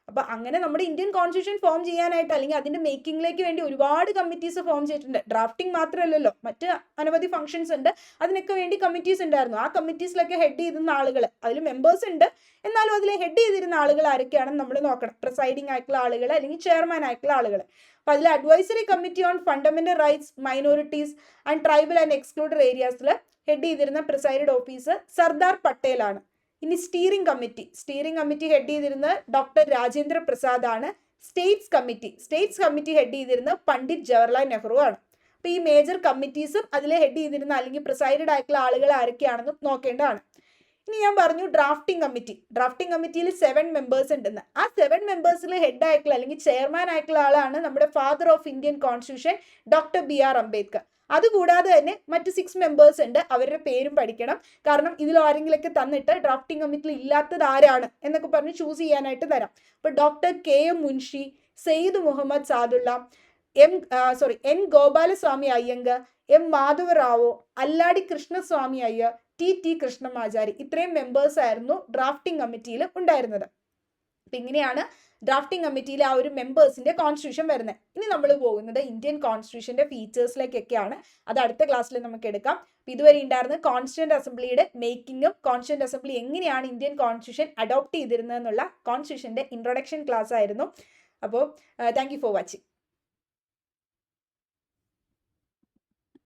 A: അപ്പൊ അങ്ങനെ നമ്മുടെ ഇന്ത്യൻ കോൺസ്റ്റിറ്റ്യൂഷൻ ഫോം ചെയ്യാനായിട്ട് അല്ലെങ്കിൽ അതിന്റെ മേക്കിങ്ങിലേക്ക് വേണ്ടി ഒരുപാട് കമ്മിറ്റീസ് ഫോം ചെയ്തിട്ടുണ്ട്. ഡ്രാഫ്റ്റിംഗ് മാത്രമല്ലല്ലോ, മറ്റ് അനവധി ഫംഗ്ഷൻസ് ഉണ്ട്. അതിനൊക്കെ വേണ്ടി കമ്മിറ്റീസ് ഉണ്ടായിരുന്നു. ആ കമ്മിറ്റീസിലൊക്കെ ഹെഡ് ചെയ്തിരുന്ന ആളുകൾ, അതിൽ മെമ്പേഴ്സ് ഉണ്ട്, എന്നാലും അതിൽ ഹെഡ് ചെയ്തിരുന്ന ആളുകൾ ആരൊക്കെയാണെന്ന് നമ്മൾ നോക്കണം. പ്രിസൈഡിംഗ് ആയിട്ടുള്ള ആളുകൾ അല്ലെങ്കിൽ ചെയർമാൻ ആയിട്ടുള്ള ആളുകൾ. അപ്പൊ അതിൽ advisory committee on fundamental rights, minorities and tribal and excluded ഏരിയാസിൽ ഹെഡ് ചെയ്തിരുന്ന പ്രിസൈഡഡ് ഓഫീസർ സർദാർ പട്ടേൽ ആണ്. ഇനി സ്റ്റിയറിംഗ് കമ്മിറ്റി ഹെഡ് ചെയ്തിരുന്നത് ഡോക്ടർ രാജേന്ദ്ര പ്രസാദ് ആണ്. സ്റ്റേറ്റ്സ് കമ്മിറ്റി ഹെഡ് ചെയ്തിരുന്നത് പണ്ഡിറ്റ് ജവഹർലാൽ നെഹ്റു ആണ്. അപ്പൊ ഈ മേജർ കമ്മിറ്റീസും അതിൽ ഹെഡ് ചെയ്തിരുന്ന അല്ലെങ്കിൽ പ്രിസൈഡഡ് ആയിട്ടുള്ള ആളുകൾ ആരൊക്കെയാണെന്നും നോക്കേണ്ടതാണ്. ഇനി ഞാൻ പറഞ്ഞു ഡ്രാഫ്റ്റിംഗ് കമ്മിറ്റിയിൽ 7 മെമ്പേഴ്സ് ഉണ്ടെന്ന്. ആ 7 മെമ്പേഴ്സിൽ ഹെഡ് ആയിട്ടുള്ള അല്ലെങ്കിൽ ചെയർമാൻ ആയിട്ടുള്ള ആളാണ് നമ്മുടെ father of Indian constitution doctor BR Ambedkar. അതുകൂടാതെ തന്നെ മറ്റ് 6 മെമ്പേഴ്സ് ഉണ്ട്, അവരുടെ പേരും പഠിക്കണം. കാരണം ഇതിൽ ആരെങ്കിലൊക്കെ തന്നിട്ട് ഡ്രാഫ്റ്റിംഗ് കമ്മിറ്റിയിൽ ഇല്ലാത്തത് ആരാണ് എന്നൊക്കെ പറഞ്ഞ് ചൂസ് ചെയ്യാനായിട്ട് തരാം. ഇപ്പൊ doctor KM Munshi, Syed Muhammad Saadulla, N Gopalaswami Ayyangar, M Madhava Rao, Alladi Krishnaswami Iyer, T Krishnamachari, ഇത്രയും മെമ്പേഴ്സ് ആയിരുന്നു ഡ്രാഫ്റ്റിംഗ് കമ്മിറ്റിയിൽ ഉണ്ടായിരുന്നത്. അപ്പൊ ഇങ്ങനെയാണ് ഡ്രാഫ്റ്റിംഗ് കമ്മിറ്റിയിലെ ആ ഒരു മെമ്പേഴ്സിന്റെ കോൺസ്റ്റിറ്റ്യൂഷൻ വരുന്നത്. ഇനി നമ്മൾ പോകുന്നത് ഇന്ത്യൻ കോൺസ്റ്റിറ്റ്യൂഷന്റെ ഫീച്ചേഴ്സിലേക്കൊക്കെയാണ്. അത് അടുത്ത ക്ലാസ്സിൽ നമുക്ക് എടുക്കാം. ഇതുവരെ ഉണ്ടായിരുന്ന കോൺസ്റ്റിറ്റ്യൂന്റ് അസംബ്ലിയുടെ മേക്കിങ്ങും കോൺസ്റ്റിറ്റ്യൂന്റ് അസംബ്ലി എങ്ങനെയാണ് ഇന്ത്യൻ കോൺസ്റ്റിറ്റ്യൂഷൻ അഡോപ്റ്റ് ചെയ്തിരുന്നത് എന്നുള്ള കോൺസ്റ്റിറ്റ്യൂഷന്റെ ഇൻട്രൊഡക്ഷൻ ക്ലാസ് ആയിരുന്നു. അപ്പോൾ താങ്ക് യു ഫോർ വാച്ചിങ്.